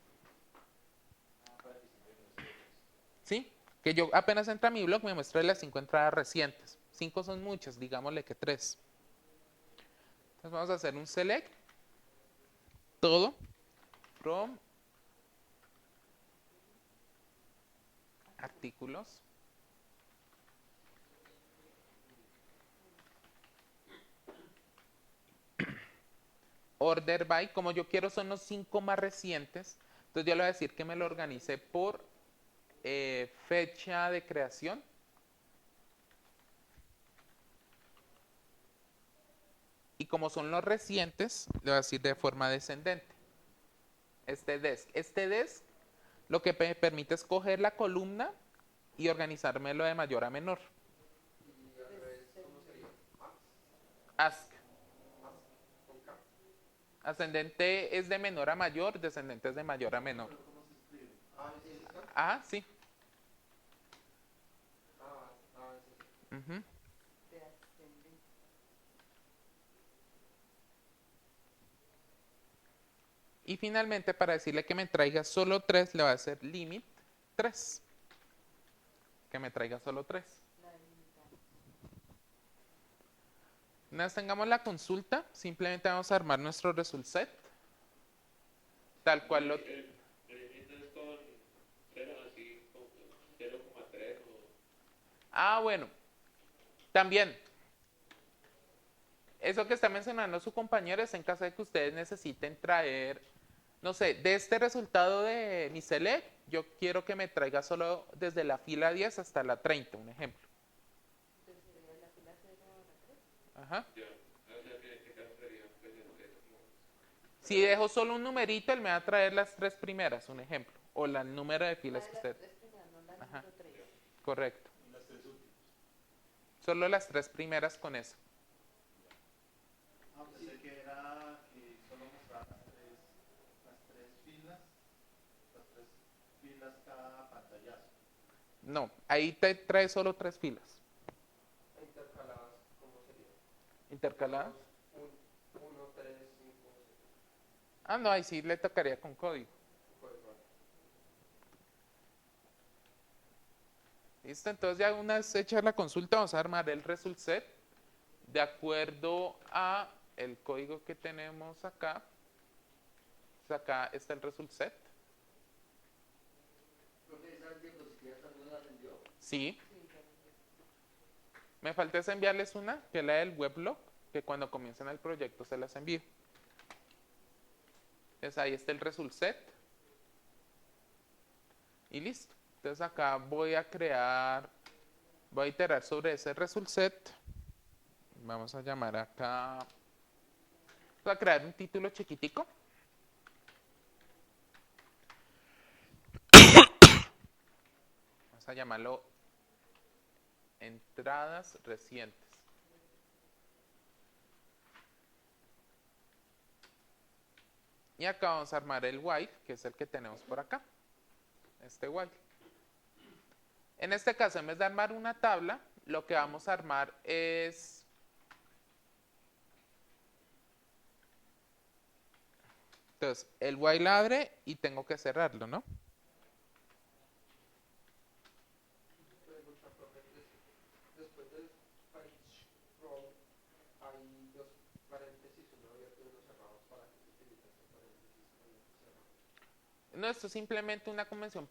Que yo apenas entra a mi blog me muestra las 5 entradas recientes. 5 son muchas, digámosle que 3. Entonces vamos a hacer un select. Todo. From. Artículos. Order by, como yo quiero son los 5 más recientes, entonces yo le voy a decir que me lo organice por fecha de creación. Y como son los recientes, le voy a decir de forma descendente. Este desk lo que me permite es coger la columna y organizármelo de mayor a menor. Y al revés, ¿cómo sería? Ask. Con K. Ascendente es de menor a mayor, descendente es de mayor a menor. ¿Cómo se escribe? Ah, ¿sí es acá? Ah, sí. Sí. Ujú. de ascendente. Y finalmente, para decirle que me traiga solo 3, le voy a hacer limit 3. Que me traiga solo 3. La delimitamos. Una vez tengamos la consulta, simplemente vamos a armar nuestro result set. Tal cual lo... El límite es con 0, así como 0,3 o... Ah, bueno. También. Eso que está mencionando su compañero es en caso de que ustedes necesiten traer, no sé, de este resultado de mi select, yo quiero que me traiga solo desde la fila 10 hasta la 30, un ejemplo. Entonces sería de la fila 0 a la 3. Ajá. Ya, o sea que en este caso sería pues el 0 como... Si dejo solo un numerito, él me va a traer las 3 primeras, un ejemplo. O el número de filas que usted... Ajá. Correcto. Y las 3 últimas. Solo las 3 primeras con eso. Ah, pensé que era que solo mostrar las tres filas cada pantallazo. No, ahí te trae solo 3 filas. Intercaladas, ¿cómo sería? Intercaladas. 1, 3, 5, Ah, no, ahí sí le tocaría con código. pues vale. Listo, entonces ya una vez hecha la consulta, vamos a armar el result set de acuerdo a el código que tenemos acá. Entonces acá está el result set. Profe, esas diapositivas también las envió. Sí. Me falta es enviarles una, que es la del weblog, que cuando comiencen el proyecto se las envío. Entonces ahí está el result set. Y listo. Entonces acá voy a iterar sobre ese result set. Vamos a llamar acá, voy a crear un título chiquitico. Vamos a llamarlo entradas recientes. Y acá vamos a armar el while, que es el que tenemos por acá. Este while. En este caso, en vez de armar una tabla, lo que vamos a armar es... Entonces, el while abre y tengo que cerrarlo, ¿no? Pregunta, profe, después del page row hay dos paréntesis, uno abierto y uno cerrado. ¿Para qué se utiliza este paréntesis abierto y cerrado? No, esto es simplemente una convención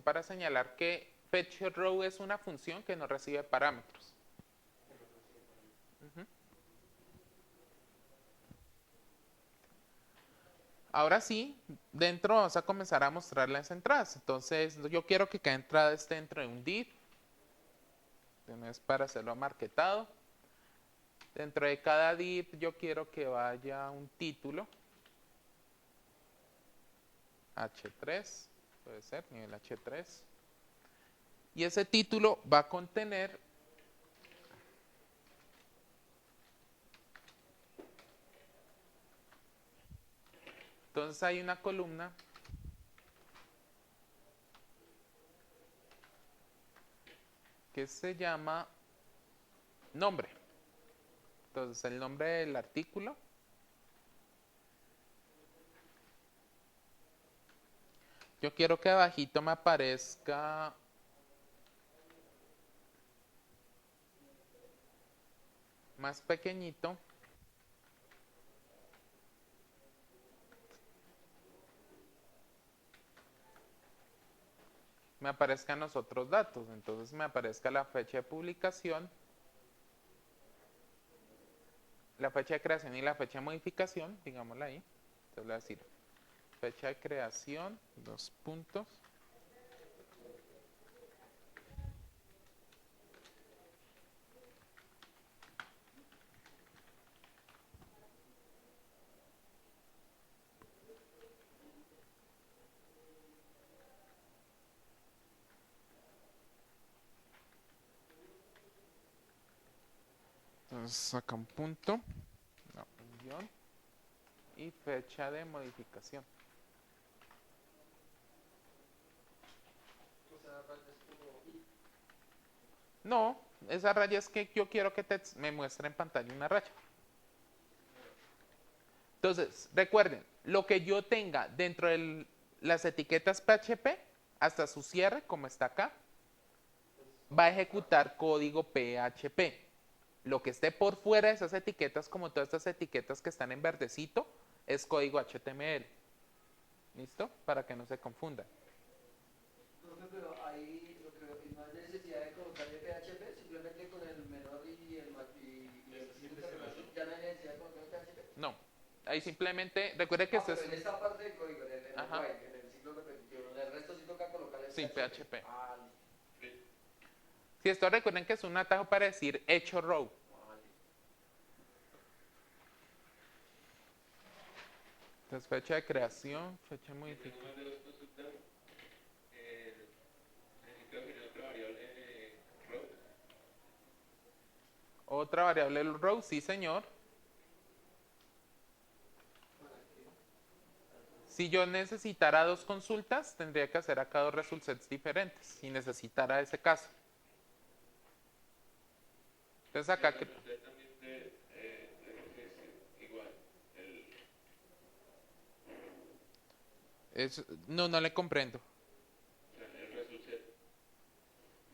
para señalar que fetchRow es una función que no recibe parámetros. Ujú. Ahora sí, dentro vamos a comenzar a mostrar las entradas. Entonces, yo quiero que cada entrada esté dentro de un div. No es para hacerlo marketado. Dentro de cada div yo quiero que vaya un título. H3, puede ser, nivel H3. Y ese título va a contener entonces hay una columna que se llama nombre. Entonces el nombre del artículo. Yo quiero que abajito me aparezca más pequeñito, me aparezcan los otros datos. Entonces me aparezca la fecha de publicación, la fecha de creación y la fecha de modificación, digámosla ahí. Entonces le voy a decir fecha de creación, 2 puntos. Entonces saca un punto, no, un guión, y fecha de modificación. O sea, rayas como i. No, esa raya es que yo quiero que me muestre en pantalla una raya. Entonces, recuerden, lo que yo tenga dentro de las etiquetas PHP, hasta su cierre, como está acá, va a ejecutar código PHP. Lo que esté por fuera de esas etiquetas, como todas estas etiquetas que están en verdecito, es código HTML. ¿Listo? Para que no se confundan. Profe, pero ahí yo creo que no hay necesidad de colocarle PHP, simplemente con el menor y el ya no hay necesidad de colocar PHP. No. Ahí simplemente, recuerde que Pero en esta parte del código, en el while, en el ciclo repetitivo, en el resto sí toca colocarle sí, PHP. Ah, Si esto recuerden que es un atajo para decir hecho row. Entonces fecha de creación, fecha de modificación. Tengo más de dos consultas. Necesito definir otra variable row. Otra variable row, sí señor. Si yo necesitara dos consultas, tendría que hacer acá dos result sets diferentes, si necesitara ese caso. Entonces acá que... También es igual. No le comprendo. El result set.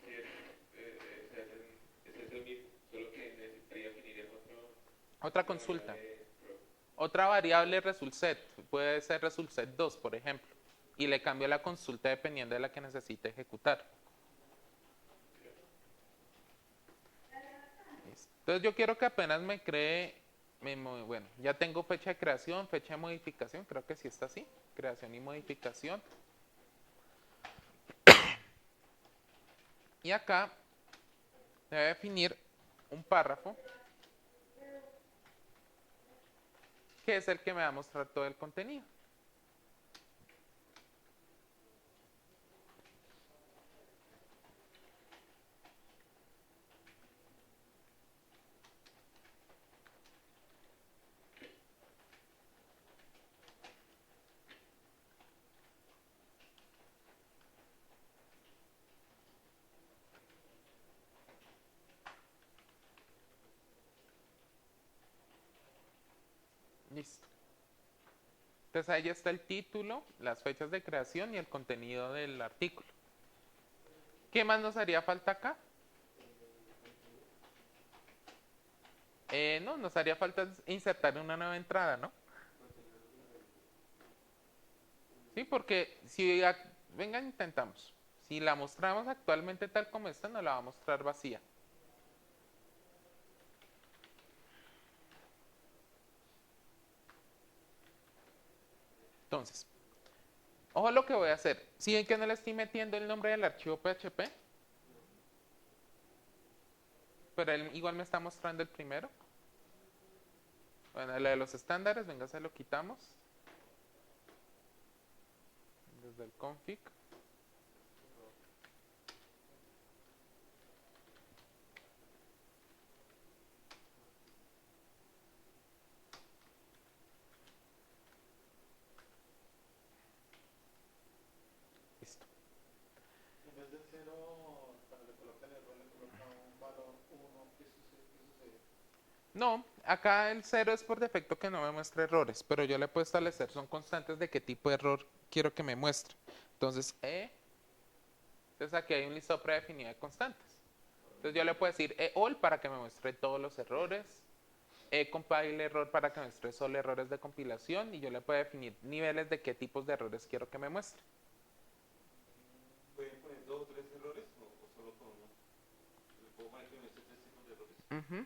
Sí, ese es el mismo, solo que necesitaría definir en Otra consulta. Otra variable result set. Puede ser result set 2, por ejemplo. Y le cambio la consulta dependiendo de la que necesite ejecutar. Entonces yo quiero que apenas me cree, bueno, ya tengo fecha de creación, fecha de modificación, creo que sí está así, creación y modificación. Y acá voy a definir un párrafo que es el que me va a mostrar todo el contenido. Listo. Entonces ahí ya está el título, las fechas de creación y el contenido del artículo. ¿Qué más nos haría falta acá? No, nos haría falta insertar una nueva entrada, ¿no? Sí, porque si, venga, intentamos. Si la mostramos actualmente tal como está, nos la va a mostrar vacía. Entonces, ojo lo que voy a hacer. ¿Sí ven que no le estoy metiendo el nombre del archivo PHP? Pero él igual me está mostrando el primero. Bueno, la de los estándares, venga, se lo quitamos. Desde el config. Listo. En vez del 0, cuando le coloca el error, le coloca un valor 1. ¿Qué sucede? No, acá el 0 es por defecto que no me muestre errores, pero yo le puedo establecer, son constantes de qué tipo de error quiero que me muestre. Entonces, entonces aquí hay un listado predefinido de constantes. Entonces yo le puedo decir all para que me muestre todos los errores, compile error para que me muestre solo errores de compilación, y yo le puedo definir niveles de qué tipos de errores quiero que me muestre. ¿Pueden poner 2 o 3 errores o solo con uno? ¿Le puedo poner que me muestre 3 tipos de errores? Ujú.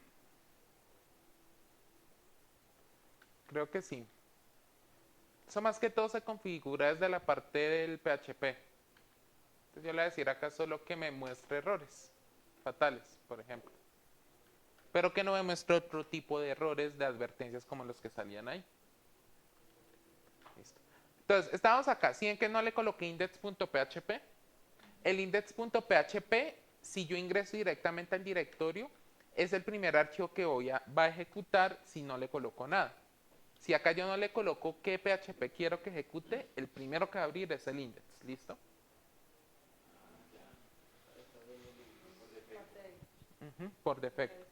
Creo que sí. Eso más que todo se configura desde la parte del PHP. Entonces yo le voy a decir acá solo que me muestre errores fatales, por ejemplo. Pero que no me muestre otro tipo de errores de advertencias como los que salían ahí. Listo. Entonces, estábamos acá. ¿Sí ven que no le coloqué index.php? El index.php, si yo ingreso directamente al directorio, es el primer archivo que va a ejecutar si no le coloco nada. Si acá yo no le coloco qué PHP quiero que ejecute, el primero que va a abrir es el index. ¿Listo? Ujú, por defecto.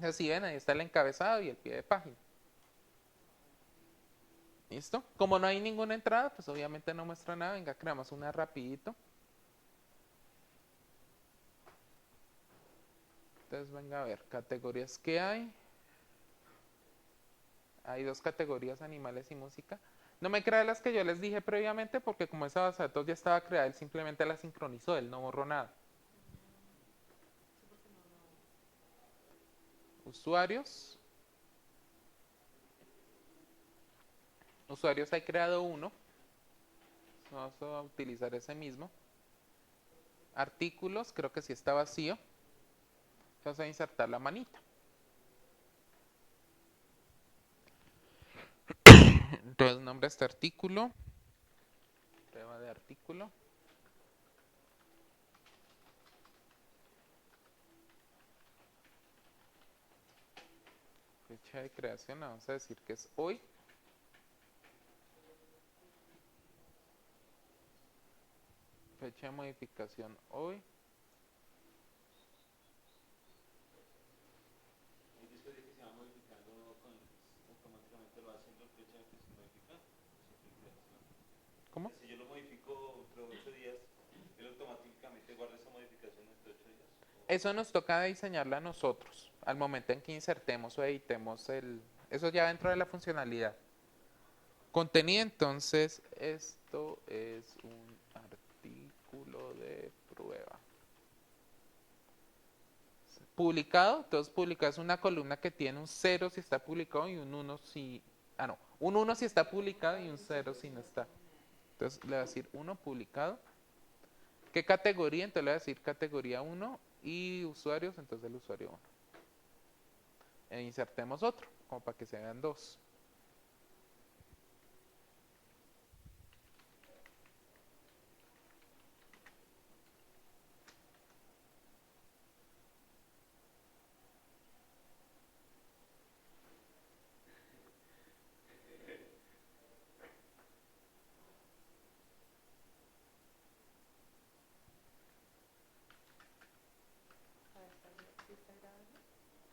Así ven, ahí está el encabezado y el pie de página. ¿Listo? Como no hay ninguna entrada, pues obviamente no muestra nada. Venga, creamos una rapidito. Entonces, venga a ver, categorías que hay. Hay 2 categorías, animales y música. No me crea las que yo les dije previamente, porque como esa base de datos ya estaba creada, él simplemente la sincronizó, él no borró nada. Usuarios. Usuarios hay creado uno. Vamos a utilizar ese mismo. Artículos, creo que sí está vacío. Vamos a insertar la manita. Entonces, nombre de este artículo. Tema de artículo. Fecha de creación, vamos a decir que es hoy. Fecha de modificación hoy. Y después de que se va modificando, automáticamente lo va haciendo fecha en que se modifica. ¿Cómo? Si yo lo modifico dentro de 8 días, él automáticamente guarda esa modificación dentro de 8 días. Eso nos toca diseñarla a nosotros al momento en que insertemos o editemos el... Eso ya dentro de la funcionalidad. Contenido, entonces, esto es un artículo de prueba. Publicado, entonces publicado es una columna que tiene un 0 si está publicado y un 1 si... Ah, no, un 1 si está publicado y un 0 si no está. Entonces le voy a decir 1 publicado. ¿Qué categoría? Entonces le voy a decir categoría 1 y usuarios, entonces el usuario 1. E insertemos otro, como para que se vean 2.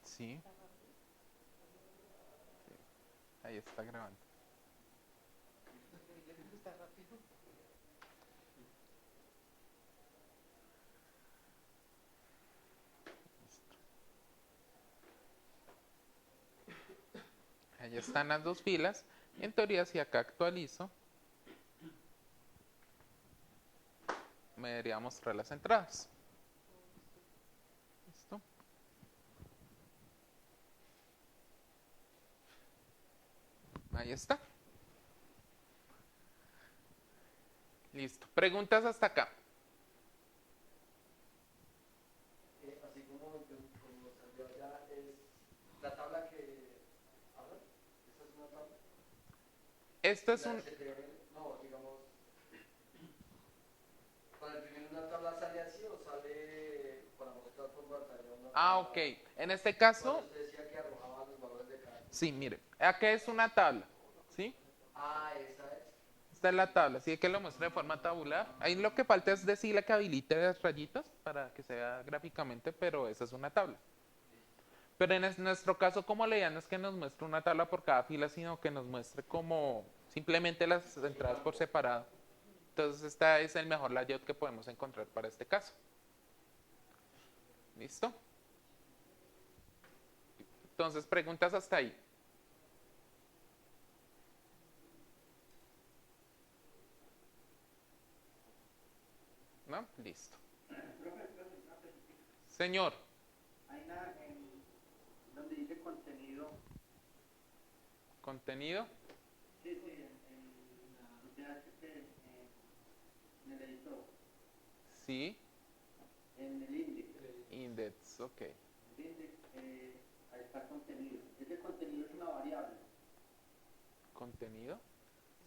Sí. Ahí está grabando. Está rápido. Ahí están las 2 filas. En teoría, si acá actualizo, me debería mostrar las entradas. ¿Listo? Ahí está. Listo. ¿Preguntas hasta acá? Así como salió allá, es la tabla que hablan. ¿Esta es una tabla? Esto es La un... HTML, no, digamos, para imprimir una tabla sale así o sale para mostrar por pantalla una Ah, tabla? ok. En este caso, Cuando usted decía que arrojaba los valores de cada. sí, mire. Acá es una tabla. ¿Sí? Ah, esa es. Esta es la tabla. Así que lo muestre de forma tabular. Ahí lo que falta es decirle que habilite las rayitas para que se vea gráficamente, pero esa es una tabla. Pero en nuestro caso, como la idea no es que nos muestre una tabla por cada fila, sino que nos muestre como simplemente las entradas por separado. Entonces, esta es el mejor layout que podemos encontrar para este caso. ¿Listo? Entonces, preguntas hasta ahí. ¿No? Listo. Señor. Hay una donde dice contenido. ¿Contenido? Sí, en PHP, en el editor, Sí. en el index. Index, ok. El index, ahí está contenido. Ese contenido es una variable. ¿Contenido?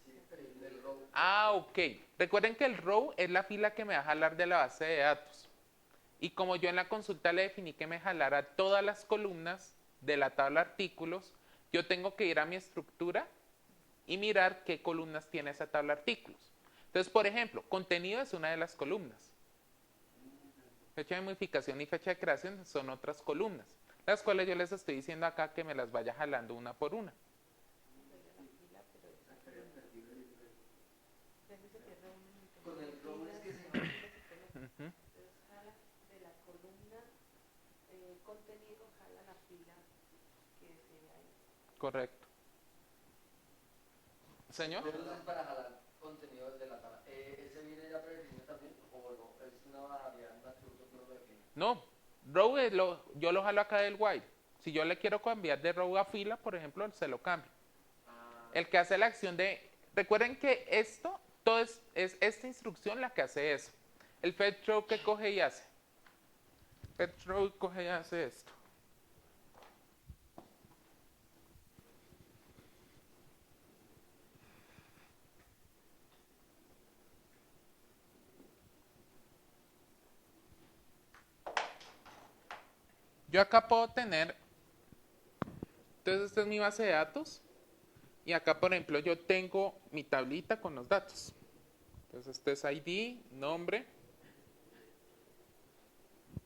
Sí, del row. Ah, ok. Recuerden que el row es la fila que me va a jalar de la base de datos. Y como yo en la consulta le definí que me jalara todas las columnas de la tabla artículos, yo tengo que ir a mi estructura y mirar qué columnas tiene esa tabla artículos. Entonces, por ejemplo, contenido es una de las columnas. Fecha de modificación y fecha de creación son otras columnas, las cuales yo les estoy diciendo acá que me las vaya jalando una por una. Con el row es que se Ujú. Entonces jala de la columna contenido, jala la fila que se ve ahí. Correcto. Señor. Entonces para jalar contenido de la tabla. ¿Ese viene ya predefinido también? ¿O no? ¿Es una variable, un atributo que uno define? No, row yo lo jalo acá del while. Si yo le quiero cambiar de row a fila, por ejemplo, se lo cambio. El que hace la acción de... Recuerden que esto, todo es esta instrucción la que hace eso. El fetch row que coge y hace. Fetch row coge y hace esto. Yo acá puedo tener, entonces esta es mi base de datos, y acá por ejemplo yo tengo mi tablita con los datos. Entonces este es ID, nombre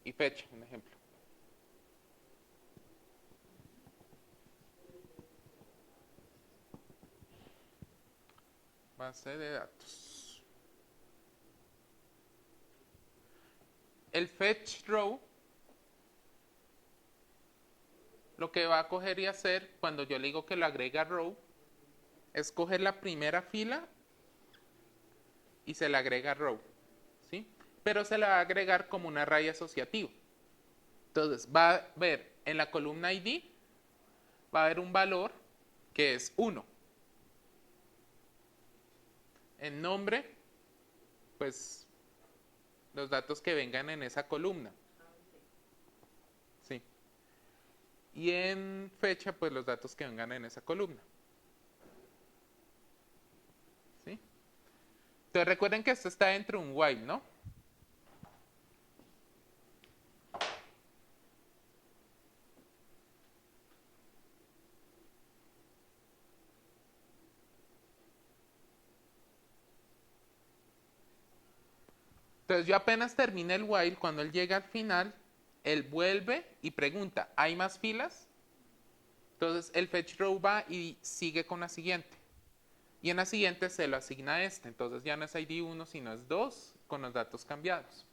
y fecha, un ejemplo. Base de datos. El fetch row lo que va a coger y hacer cuando yo le digo que lo agrega row es coger la primera fila y se le agrega row, ¿sí? Pero se la va a agregar como un array asociativo. Entonces va a ver en la columna ID va a haber un valor que es 1. En nombre, pues los datos que vengan en esa columna. Sí. Y en fecha, pues los datos que vengan en esa columna. ¿Sí? Entonces recuerden que esto está dentro de un while, ¿no? Entonces yo apenas termine el while, cuando él llega al final, él vuelve y pregunta, ¿hay más filas? Entonces el fetch row va y sigue con la siguiente. Y en la siguiente se lo asigna a este. Entonces ya no es ID 1, sino es 2 con los datos cambiados.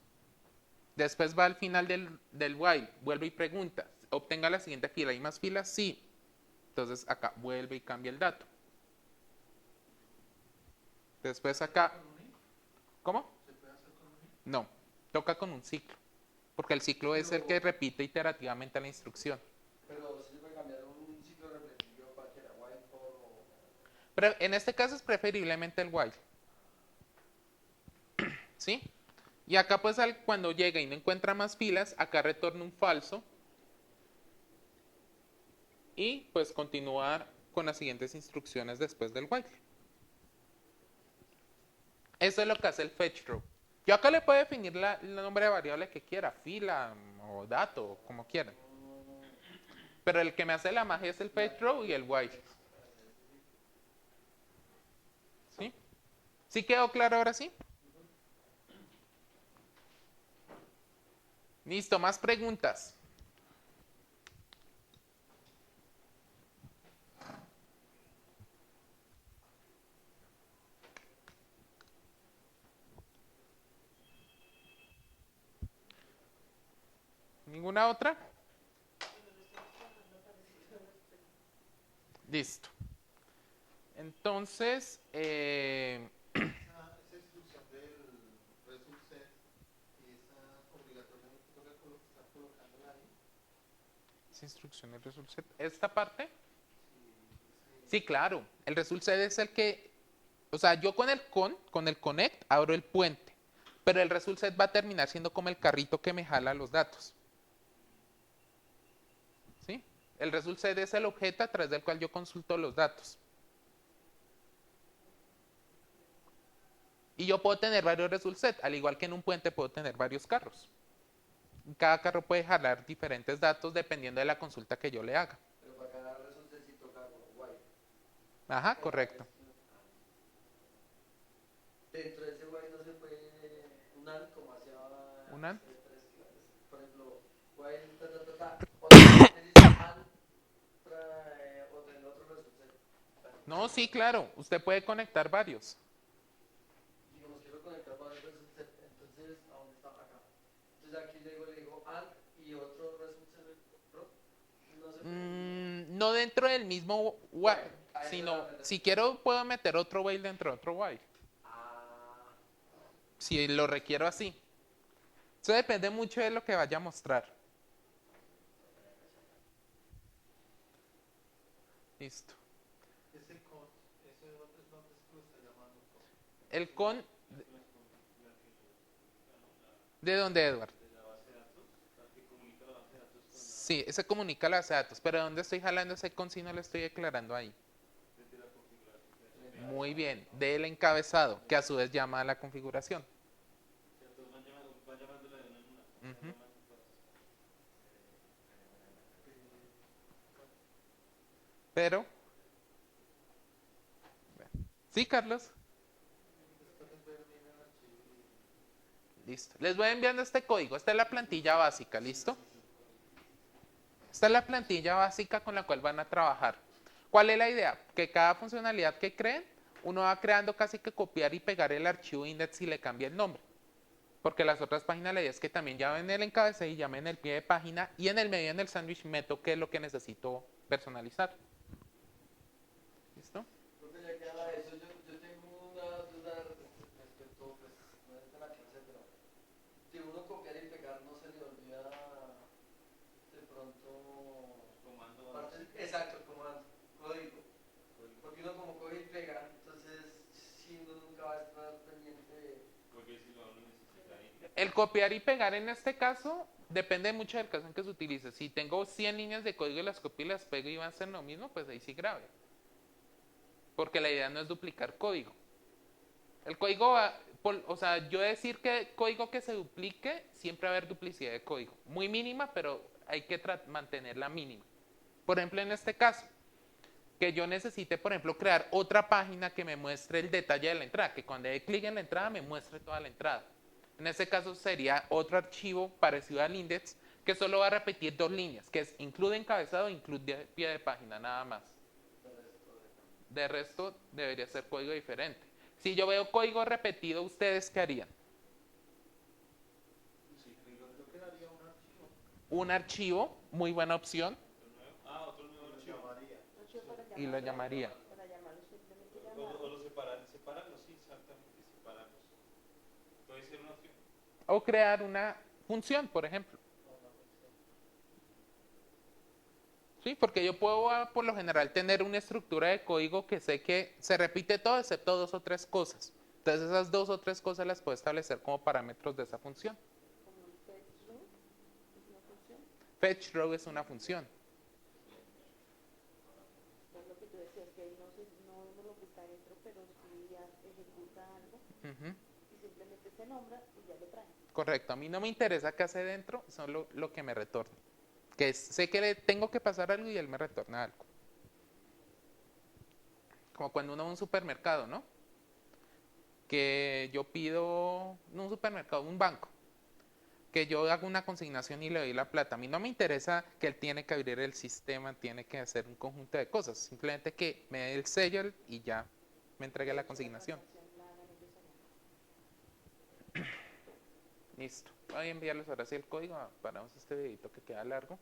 Después va al final del while, vuelve y pregunta, obtenga la siguiente fila. ¿Hay más filas? Sí. Entonces acá vuelve y cambia el dato. Después acá... ¿Cómo? No, toca con un ciclo. Porque el ciclo es el que repite iterativamente la instrucción. Pero si se puede cambiar un ciclo repetitivo cualquiera, while, for o... Pero en este caso es preferiblemente el while. ¿Sí? Y acá pues cuando llega y no encuentra más filas, acá retorna un falso. Y pues continuar con las siguientes instrucciones después del while. Eso es lo que hace el fetch row. Yo acá le puedo definir el nombre de variable que quiera, fila o dato, como quieran. Pero el que me hace la magia es el fetch row y el while. ¿Sí? ¿Sí quedó claro ahora sí? Listo, más preguntas. ¿Ninguna otra? Listo. Entonces, Esa instrucción del result set, esa obligatoriamente toca estar colocándola ahí. esa instrucción del result set. ¿Esta parte? Sí, claro. El result set es el que, o sea, yo con el connect, abro el puente. Pero el result set va a terminar siendo como el carrito que me jala los datos. ¿Sí? El result set es el objeto a través del cual yo consulto los datos. Y yo puedo tener varios result set, al igual que en un puente puedo tener varios carros. Cada carro puede jalar diferentes datos dependiendo de la consulta que yo le haga. Pero para cada resulta si toca guay. Ajá, correcto. Dentro de ese guay no se puede un AND como hacia ¿Un AND? por ejemplo, guay o dice AND o en otro resulta. No, sí, claro. Usted puede conectar varios. Digamos, quiero conectar varios resulta, entonces, ¿a dónde está? Acá. Entonces aquí le digo AND y otro resulta, no se puede. No dentro del mismo while, Ahí sino se va a si quiero puedo meter otro while dentro de otro while. Si lo requiero así. Eso depende mucho de lo que vaya a mostrar. Listo. Ese con, ese otro nombre es que lo está llamando con. El con... ¿De dónde, Edward? Sí, ese comunica la base de datos. Pero ¿dónde estoy jalando ese con si no lo estoy declarando ahí? Muy bien. Del encabezado, que a su vez llama a la configuración. Ujú. Pero... ¿Sí, Carlos? Listo. Les voy enviando este código. Esta es la plantilla básica, ¿listo? Esta es la plantilla básica con la cual van a trabajar. ¿Cuál es la idea? Que cada funcionalidad que creen, uno va creando casi que copiar y pegar el archivo index y le cambia el nombre. Porque las otras páginas la idea es que también llamen el encabezado y llamen el pie de página y en el medio en el sándwich meto qué es lo que necesito personalizar. ¿Listo? Creo que ya queda eso. Yo tengo una duda respecto, pues, no es de la clase, pero si uno copiar y pegar no se le olvida de pronto Comando. exacto, comando, código. Porque uno como coge y pega, entonces si uno nunca va a estar pendiente de... Porque si lo necesita ahí. El copiar y pegar en este caso depende mucho del caso en que se utilice. Si tengo 100 líneas de código y las copio y las pego y van a ser lo mismo, pues ahí sí grave. Porque la idea no es duplicar código. El código va, o sea, yo decir que código que se duplique, siempre va a haber duplicidad de código. Muy mínima, pero hay que mantenerla mínima. Por ejemplo, en este caso, que yo necesite, por ejemplo, crear otra página que me muestre el detalle de la entrada, que cuando dé clic en la entrada me muestre toda la entrada. En este caso sería otro archivo parecido al index, que solo va a repetir 2 líneas, que es include encabezado e include pie de página, nada más. De resto, debería ser código diferente. Si yo veo código repetido, ¿ustedes qué harían? Sí, yo creo que daría un archivo. Un archivo, muy buena opción, Otro nuevo archivo. Llamaría. y lo llamaría. Para llamarlo simplemente O llamarlo. lo separarlos, sí, exactamente, separarlos. Puede ser una opción. O crear una función, por ejemplo. Sí, porque yo puedo por lo general tener una estructura de código que sé que se repite todo excepto 2 o 3 cosas. Entonces esas 2 o 3 cosas las puedo establecer como parámetros de esa función. Como el fetch root, es una función. Fetch row es una función. Es lo que tú decías, que ahí no vemos lo que está dentro, pero sí ya ejecuta algo Ujú. y simplemente se nombra y ya lo trae. Correcto, a mí no me interesa qué hace dentro, solo lo que me retorna. Que sé que le tengo que pasar algo y él me retorna algo. Como cuando uno va a un supermercado, ¿no? Que yo pido, no un supermercado, un banco. Que yo hago una consignación y le doy la plata. A mí no me interesa que él tiene que abrir el sistema, tiene que hacer un conjunto de cosas. Simplemente que me dé el sello y ya me entregue la consignación. Listo. Voy a enviarles ahora sí el código. Paramos este videito que queda largo.